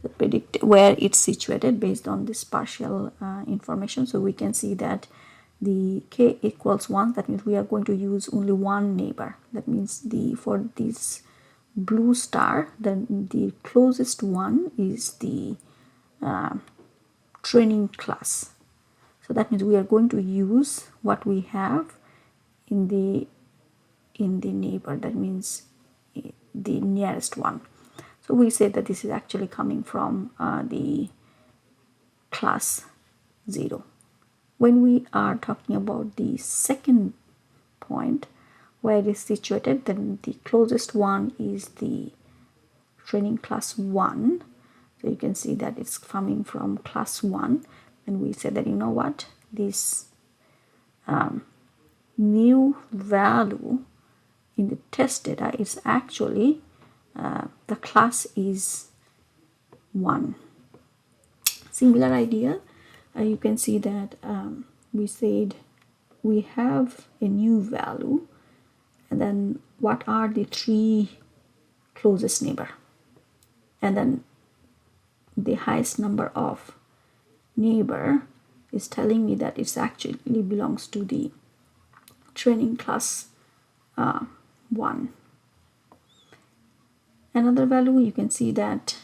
the predict where it's situated based on this partial information. So we can see that the k equals 1. That means we are going to use only one neighbor. That means for this blue star, then the closest one is the training class. So that means we are going to use what we have in the neighbor, that means the nearest one. So we say that this is actually coming from the class 0. When we are talking about the second point where it is situated, then the closest one is the training class 1. So you can see that it's coming from class 1, and we say that, you know what, this new value in the test data is actually the class is 1. Similar idea, you can see that we said we have a new value, and then what are the 3 closest neighbor, and then the highest number of neighbor is telling me that it actually belongs to the training class 1. Another value, you can see that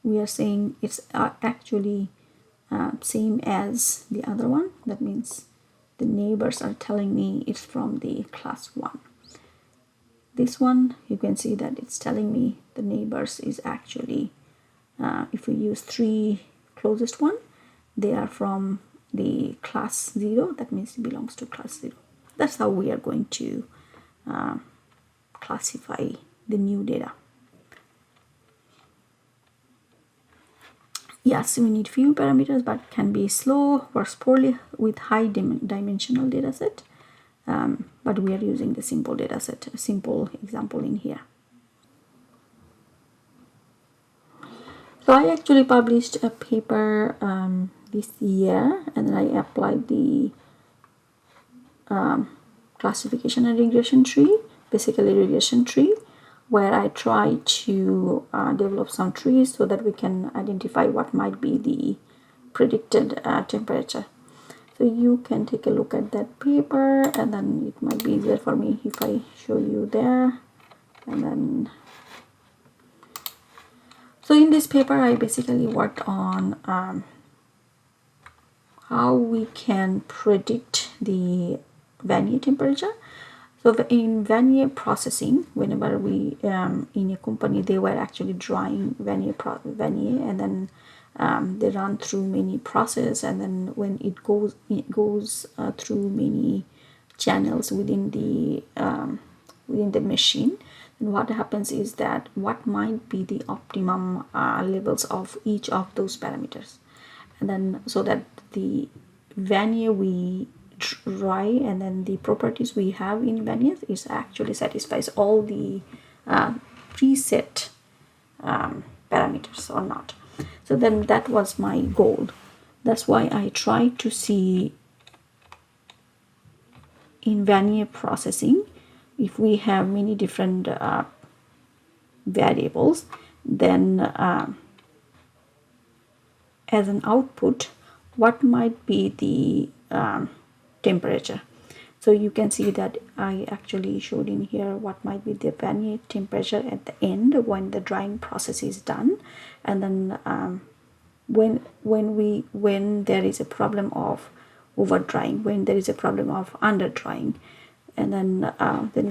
we are saying it's actually same as the other one. That means the neighbors are telling me it's from the class 1. This one, you can see that it's telling me the neighbors is actually, if we use 3 closest one, they are from the class 0. That means it belongs to class 0. That's how we are going to classify the new data. Yes, we need few parameters, but can be slow, works poorly with high dimensional data set. But we are using the simple data set, a simple example in here. So I actually published a paper this year, and then I applied the classification and regression tree, basically regression tree, where I try to develop some trees so that we can identify what might be the predicted temperature. So you can take a look at that paper, and then it might be easier for me if I show you there. And then, so in this paper, I basically worked on how we can predict the Vanier temperature. So in Vanier processing, whenever we in a company, they were actually drawing Vanier, and then they run through many processes, and then when it goes through many channels within the machine, and what happens is that what might be the optimum levels of each of those parameters, and then so that the Vanier we try, and then the properties we have in Vanier is actually satisfies all the preset parameters or not. So then that was my goal. That's why I tried to see in Vanier processing, if we have many different variables, then as an output, what might be the temperature. So you can see that I actually showed in here what might be the Vanier temperature at the end when the drying process is done, and then when there is a problem of over drying, when there is a problem of under drying, and then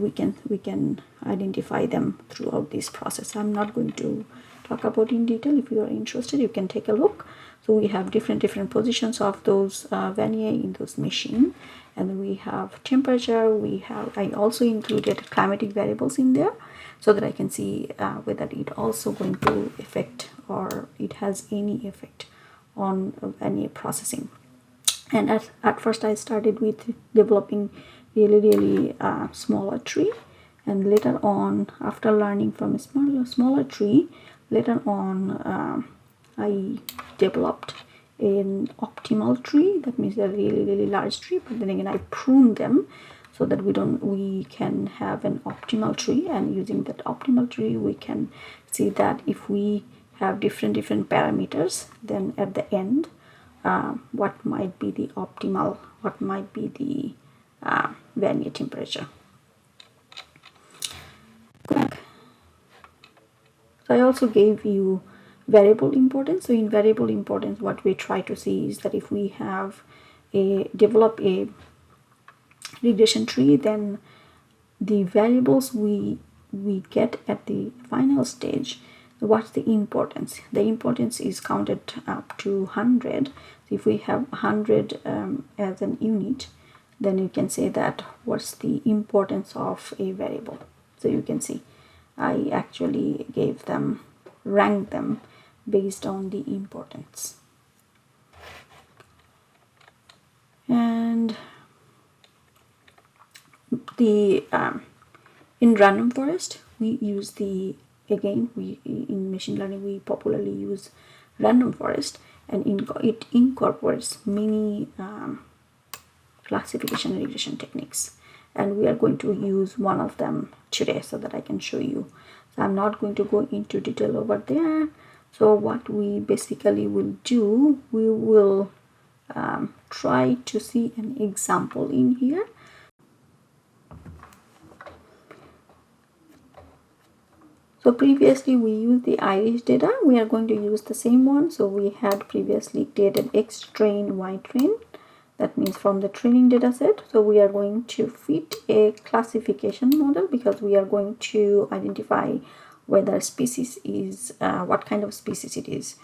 we can identify them throughout this process. I'm not going to talk about in detail. If you are interested, you can take a look. So we have different positions of those Vanier in those machine, and we have temperature. I also included climatic variables in there so that I can see whether it also going to affect or it has any effect on Vanier processing. And at first I started with developing really smaller tree, and later on, after learning from a smaller tree, later on I developed an optimal tree. That means a really large tree, but then again I prune them so that we can have an optimal tree, and using that optimal tree we can see that if we have different parameters, then at the end what might be the optimal, what might be the Vanier temperature. So I also gave you variable importance. So in variable importance, what we try to see is that if we have develop a regression tree, then the variables we get at the final stage, what's the importance? The importance is counted up to 100. So if we have 100 as an unit, then you can say that what's the importance of a variable. So you can see I actually gave them, ranked them based on the importance. And the in random forest, we use the, again, we in machine learning we popularly use random forest, and it incorporates many classification and regression techniques, and we are going to use one of them today so that I can show you. So I'm not going to go into detail over there. So what we basically will do, we will try to see an example in here. So previously we used the iris data. We are going to use the same one. So we had previously created X train, Y train. That means from the training data set. So we are going to fit a classification model because we are going to identify whether species is, what kind of species it is.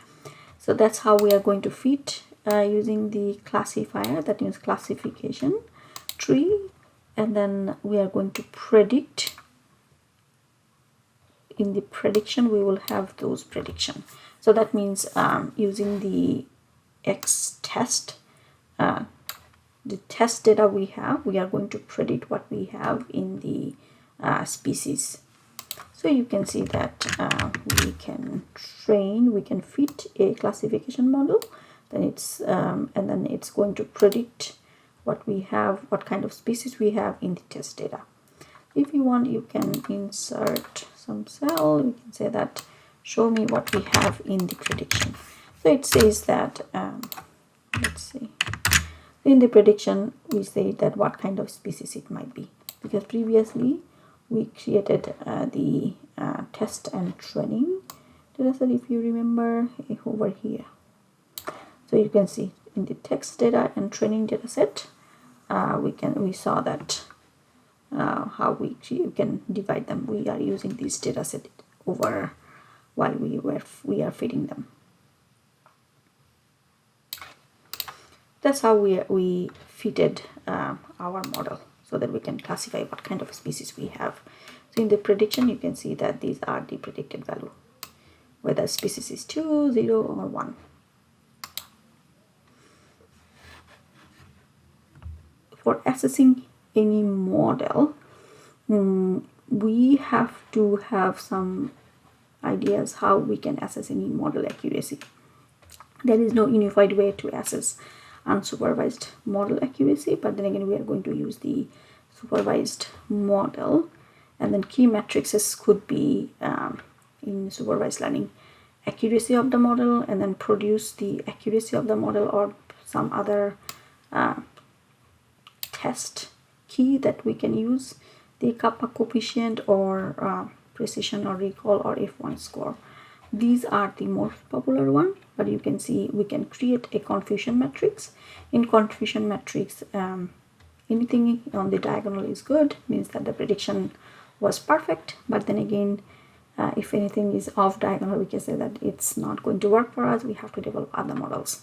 So that's how we are going to fit using the classifier, that means classification tree. And then we are going to predict. In the prediction, we will have those prediction. So that means using the X test, the test data we are going to predict what we have in the species. So you can see that we can fit a classification model, then it's and then it's going to predict what we have, what kind of species we have in the test data. If you want, you can insert some cell. You can say that show me what we have in the prediction. So it says that let's see, in the prediction we say that what kind of species it might be, because previously we created the test and training data set, if you remember, over here. So you can see in the text data and training data set, we saw that how you can divide them. We are using this data set over while we are feeding them. That's how we fitted our model so that we can classify what kind of species we have. So in the prediction, you can see that these are the predicted value, whether species is 2, 0, or 1. For assessing any model, we have to have some ideas how we can assess any model accuracy. There is no unified way to assess unsupervised model accuracy, but then again we are going to use the supervised model, and then key matrices could be in supervised learning accuracy of the model, and then produce the accuracy of the model or some other test key that we can use, the kappa coefficient or precision or recall or F1 score. These are the most popular one, but you can see we can create a confusion matrix. In confusion matrix, anything on the diagonal is good, means that the prediction was perfect, but then again if anything is off diagonal, we can say that it's not going to work for us, we have to develop other models.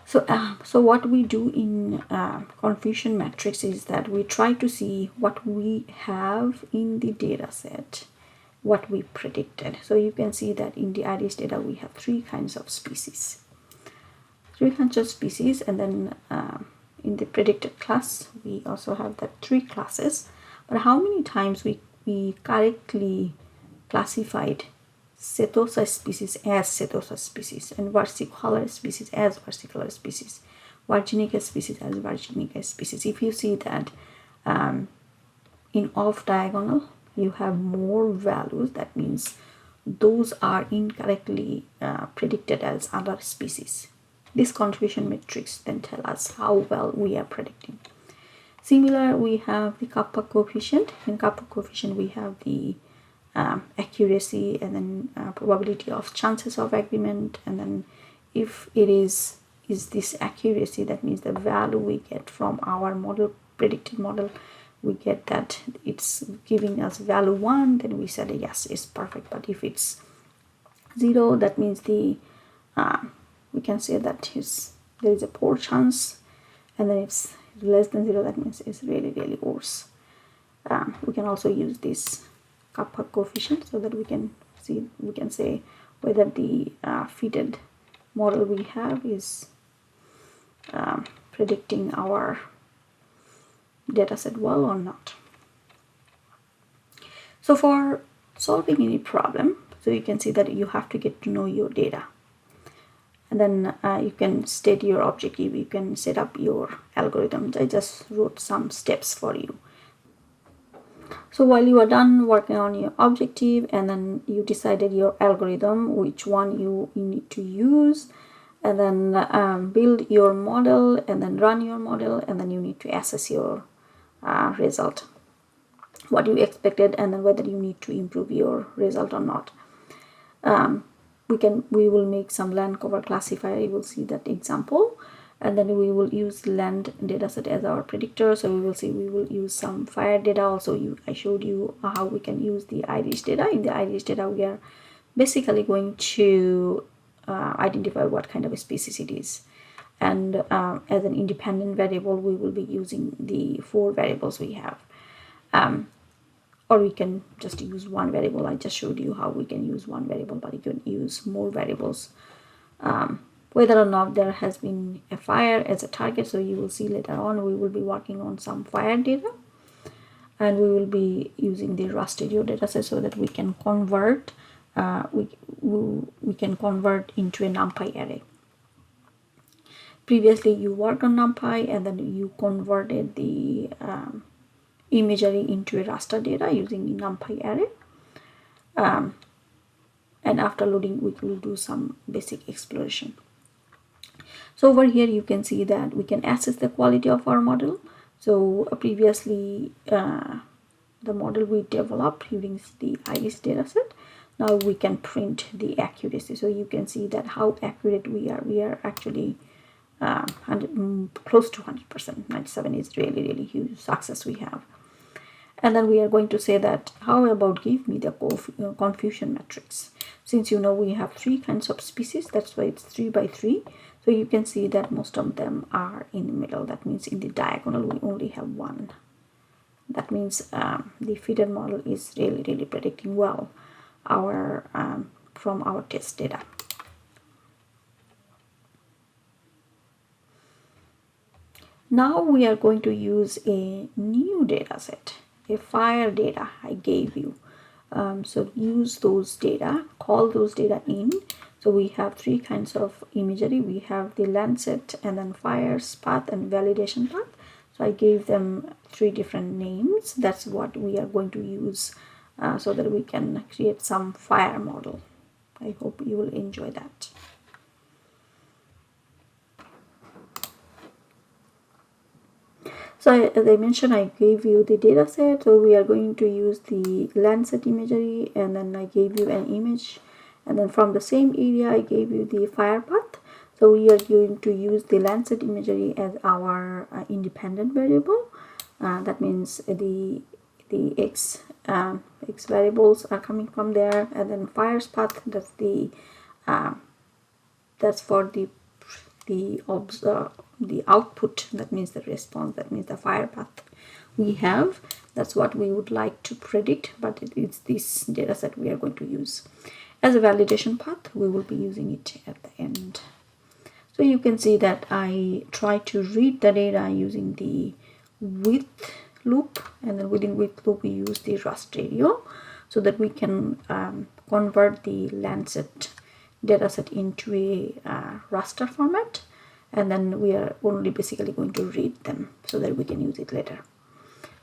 So what we do in confusion matrix is that we try to see what we have in the data set, what we predicted. So you can see that in the iris data we have three kinds of species, and then in the predicted class we also have that 3 classes. But how many times we correctly classified Setosa species as Setosa species, and versicolor species as versicolor species, Virginica species as Virginica species? If you see that in off diagonal you have more values, that means those are incorrectly predicted as other species. This confusion matrix then tell us how well we are predicting. Similar, we have the kappa coefficient. In kappa coefficient we have the accuracy, and then probability of chances of agreement, and then if it is this accuracy, that means the value we get from our model, predicted model, we get that it's giving us value 1, then we said yes, it's perfect. But if it's 0, that means the we can say that there is a poor chance, and then it's less than 0, that means it's really worse. We can also use this kappa coefficient so that we can say whether the fitted model we have is predicting our data set well or not. So for solving any problem, so you can see that you have to get to know your data, and then you can state your objective, you can set up your algorithms. I just wrote some steps for you. So while you are done working on your objective, and then you decided your algorithm, which one you need to use, and then build your model, and then run your model, and then you need to assess your result, what you expected, and then whether you need to improve your result or not. We will make some land cover classifier. You will see that example, and then we will use land dataset as our predictor. So we will use some fire data also. I showed you how we can use the iris data. In the iris data, we are basically going to identify what kind of a species it is, and as an independent variable we will be using the 4 variables we have, or we can just use one variable. I just showed you how we can use one variable, but you can use more variables, whether or not there has been a fire as a target. So you will see later on we will be working on some fire data, and we will be using the raster dataset so that we can convert we can convert into a NumPy array. Previously you worked on NumPy, and then you converted the imagery into a raster data using the NumPy array, and after loading we will do some basic exploration. So over here you can see that we can assess the quality of our model. So previously the model we developed using the iris dataset, now we can print the accuracy. So you can see that how accurate we are. We are actually close to 100%. 97 is really huge success we have. And then we are going to say that how about give me the confusion matrix. Since you know we have 3 kinds of species, that's why it's 3 by 3. So you can see that most of them are in the middle. That means in the diagonal we only have 1. That means the fitted model is really predicting well our from our test data. Now we are going to use a new data set, a fire data I gave you. So use those data, call those data in. So we have 3 kinds of imagery. We have the Lancet, and then fires path, and validation path. So I gave them 3 different names. That's what we are going to use so that we can create some fire model. I hope you will enjoy that. So as I mentioned, I gave you the data set. So we are going to use the Lancet imagery, and then I gave you an image, and then from the same area I gave you the fire path. So we are going to use the Lancet imagery as our independent variable. That means the x variables are coming from there, and then fire's path, that's for the output, that means the response, that means the fire path we have. That's what we would like to predict, but it's this data set we are going to use. As a validation path, we will be using it at the end. So you can see that I try to read the data using the width loop, and then within width loop we use the raster so that we can convert the Lancet dataset into a raster format, and then we are only basically going to read them so that we can use it later.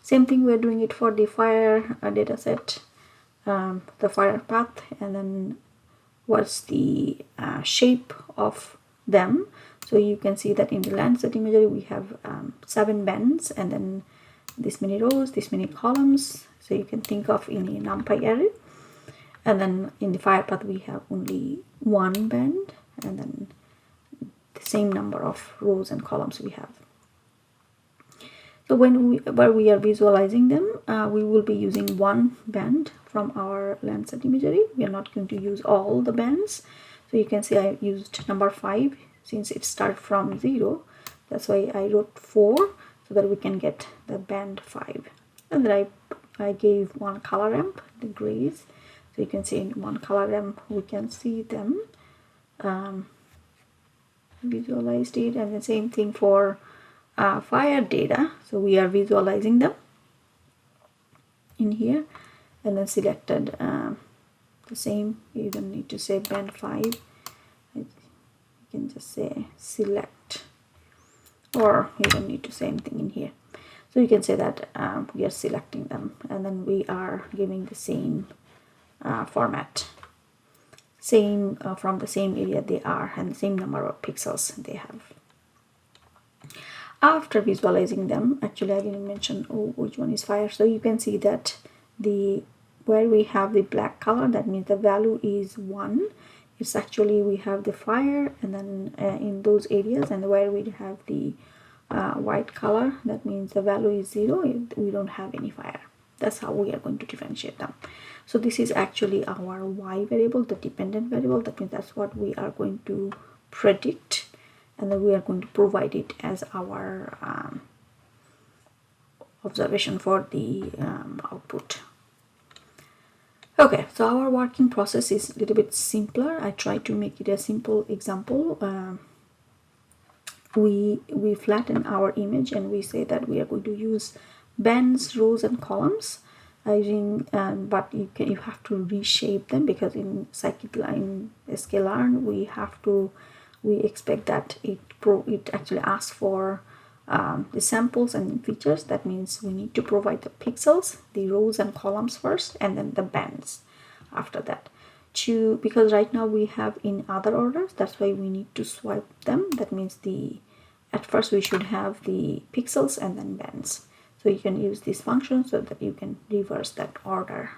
Same thing we are doing it for the fire dataset, the fire path, and then what's the shape of them. So you can see that in the Lancet imagery we have 7 bands, and then this many rows, this many columns. So you can think of in a NumPy array. And then in the fire path we have only one band, and then the same number of rows and columns we have. So where we are visualizing them, we will be using one band from our Landsat imagery. We are not going to use all the bands. So you can see I used number 5 since it started from 0. That's why I wrote 4 so that we can get the band 5. And then I gave one color ramp, the grays. So you can see in one color ramp we can see them. Visualized it, and the same thing for fire data. So we are visualizing them in here, and then selected the same. You don't need to say band 5. You can just say select, or you don't need to say anything in here. So you can say that we are selecting them, and then we are giving the same format, same from the same area they are, and the same number of pixels they have. After visualizing them, actually I didn't mention which one is fire. So you can see that where we have the black color, that means the value is 1. It's actually we have the fire, and then in those areas, and where we have the white color, that means the value is 0. We don't have any fire. That's how we are going to differentiate them. So this is actually our y variable, the dependent variable. That means that's what we are going to predict, and then we are going to provide it as our observation for the output. Okay, so our working process is a little bit simpler. I try to make it a simple example. We flatten our image, and we say that we are going to use bands, rows, and columns using, but you have to reshape them, because in scikit-learn sklearn we expect that it actually asks for the samples and features. That means we need to provide the pixels, the rows and columns first, and then the bands after that. Because right now we have in other orders, that's why we need to swipe them. That means at first we should have the pixels and then bands. So you can use this function so that you can reverse that order.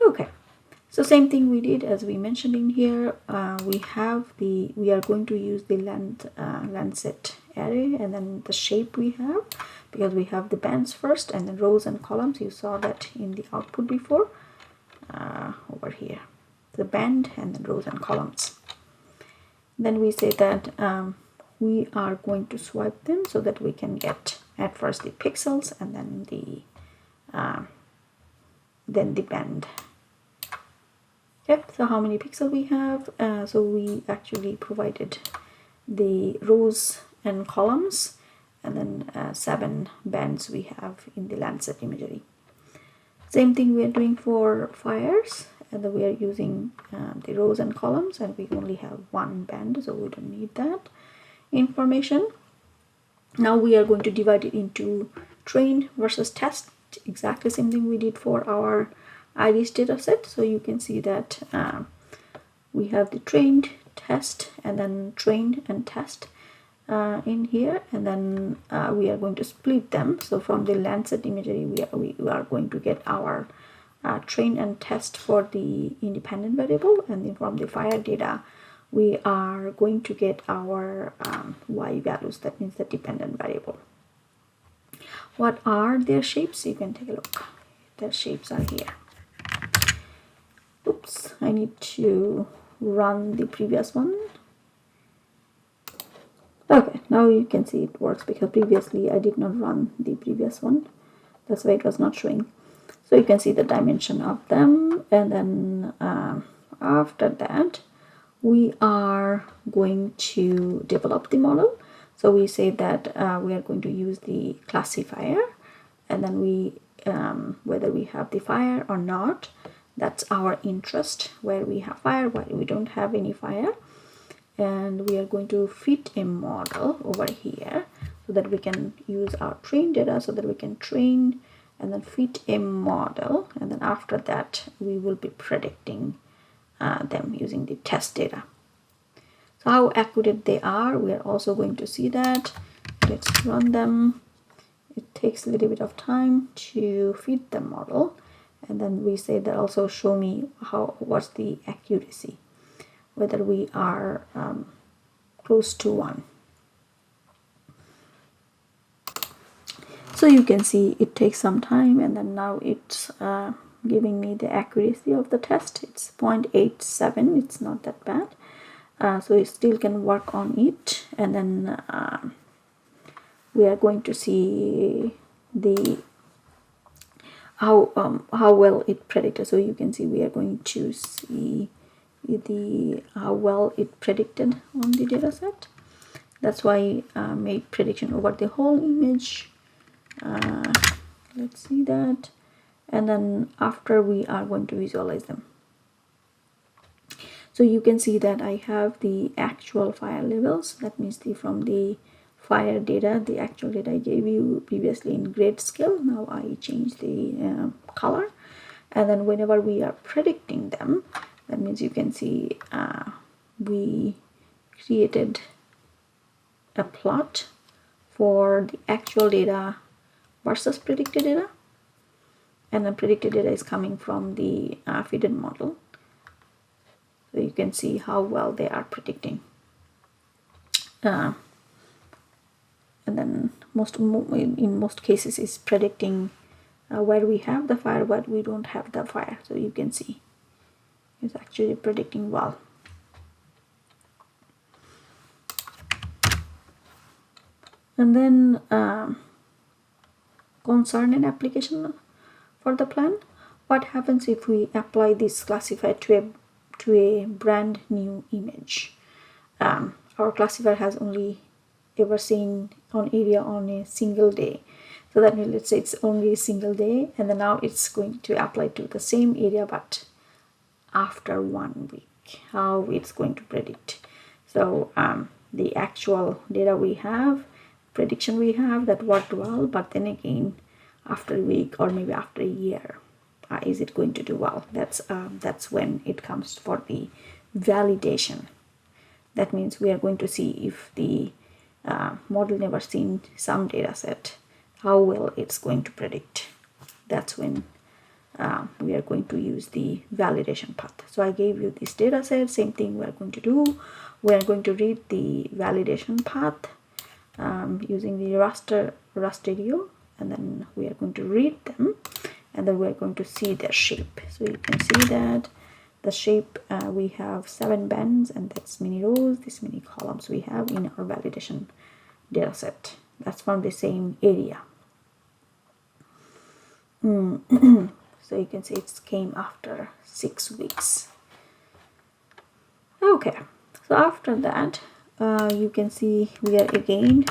Okay, so same thing we did as we mentioned in here. We are going to use the Landsat array, and then the shape we have, because we have the bands first and then rows and columns. You saw that in the output before, over here, the band and then rows and columns. Then we say that we are going to swipe them so that we can get at first the pixels and then the band. Yep, so how many pixels we have? So we actually provided the rows and columns, and then 7 bands we have in the Landsat imagery. Same thing we are doing for fires, and then we are using the rows and columns, and we only have 1 band, so we don't need that information. Now we are going to divide it into trained versus test. Exactly same thing we did for our iris data set. So you can see that we have the trained, test, and then trained and test in here, and then we are going to split them. So from the Landsat imagery we are going to get our train and test for the independent variable, and then from the fire data we are going to get our y values, that means the dependent variable. What are their shapes? You can take a look. Their shapes are here. Oops, I need to run the previous one. Okay, now you can see it works, because previously I did not run the previous one. That's why it was not showing. So you can see the dimension of them, and then after that we are going to develop the model. So we say that we are going to use the classifier, and then we whether we have the fire or not, that's our interest, where we have fire, where we don't have any fire. And we are going to fit a model over here so that we can use our trained data, so that we can train and then fit a model, and then after that we will be predicting them using the test data. So how accurate they are, we are also going to see that. Let's run them. It takes a little bit of time to fit the model, And then we say that also show me what's the accuracy, whether we are close to 1. So you can see it takes some time, and then now it's giving me the accuracy of the test. It's 0.87. It's not that bad. So you still can work on it, and then we are going to see the how well it predicted. So you can see we are going to see the how well it predicted on the data set. That's why I made prediction over the whole image. Let's see that, and then after we are going to visualize them. So you can see that I have the actual fire levels. That means from the fire data, the actual data I gave you previously in grayscale. Now I change the color, and then whenever we are predicting them, that means you can see we created a plot for the actual data versus predicted data, and the predicted data is coming from the fitted model. So you can see how well they are predicting. And then in most cases is predicting where we have the fire, but we don't have the fire. So you can see it's actually predicting well. And then concern and application for the plan. What happens if we apply this classifier to a brand new image? Our classifier has only ever seen on area on a single day. So that means, let's say it's only a single day, and then now it's going to apply to the same area but after 1 week. How it's going to predict. So the actual data we have, prediction we have, that worked well, but then again after a week or maybe after a year, is it going to do well? That's when it comes for the validation. That means we are going to see if the model never seen some data set, how well it's going to predict. That's when we are going to use the validation path. So I gave you this data set. Same thing we are going to do. We are going to read the validation path using the rasterio, and then we are going to read them, and then we are going to see their shape. So you can see that the shape, we have 7 bands, and that's many rows, this many columns we have in our validation data set. That's from the same area. So you can see it came after 6 weeks. Okay, so after that you can see we are again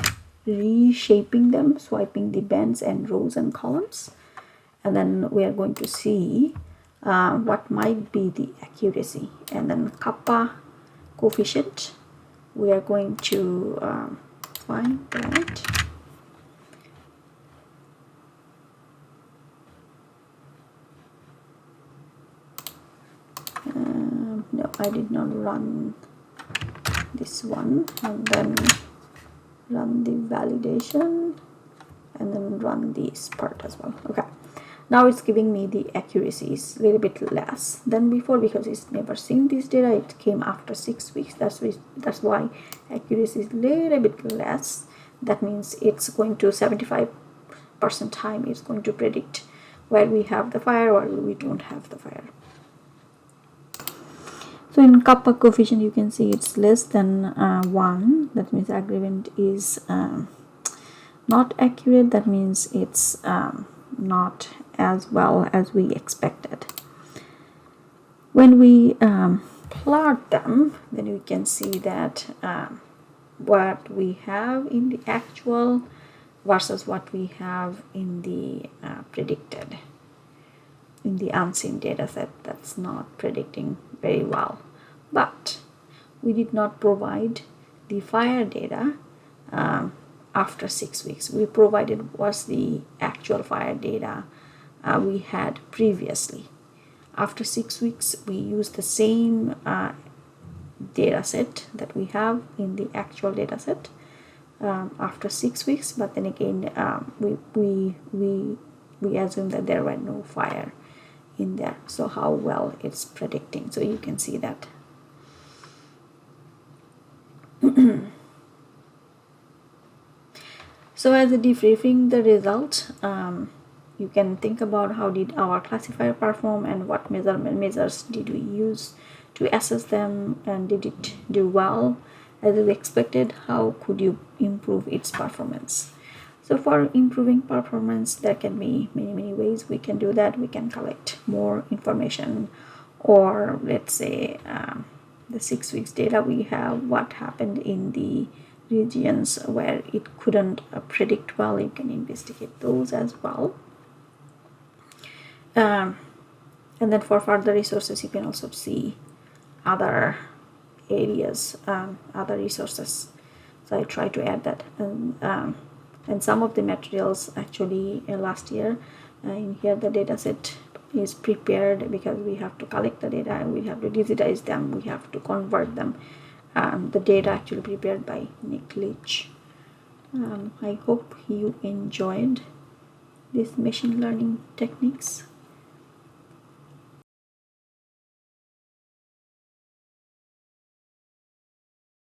reshaping them, swiping the bands and rows and columns, and then we are going to see what might be the accuracy, and then kappa coefficient, we are going to find that. No, I did not run this one, and then run the validation, and then run this part as well. Okay, now it's giving me the accuracy is a little bit less than before because it's never seen this data. It came after 6 weeks. That's why accuracy is a little bit less. That means it's going to 75% time it's going to predict where we have the fire or we don't have the fire. So in kappa coefficient you can see it's less than 1. That means agreement is not accurate. That means it's not as well as we expected. When we plot them, then we can see that what we have in the actual versus what we have in the predicted. In the unseen data set, that's not predicting very well. But we did not provide the fire data after 6 weeks. We provided was the actual fire data we had previously. After 6 weeks, we used the same data set that we have in the actual data set after 6 weeks, but then again we assume that there were no fire in there, so how well it's predicting. So you can see that. So as a debriefing the result, you can think about how did our classifier perform and what measures did we use to assess them, and did it do well as you expected? How could you improve its performance? So for improving performance, there can be many ways we can do that. We can collect more information, or let's say the 6 weeks data we have, what happened in the regions where it couldn't predict well. You can investigate those as well. And then for further resources, you can also see other areas, other resources. So I try to add that. And some of the materials actually last year in here the data set is prepared, because we have to collect the data and we have to digitize them, we have to convert them. The data actually prepared by Nick Leach. I hope you enjoyed these machine learning techniques.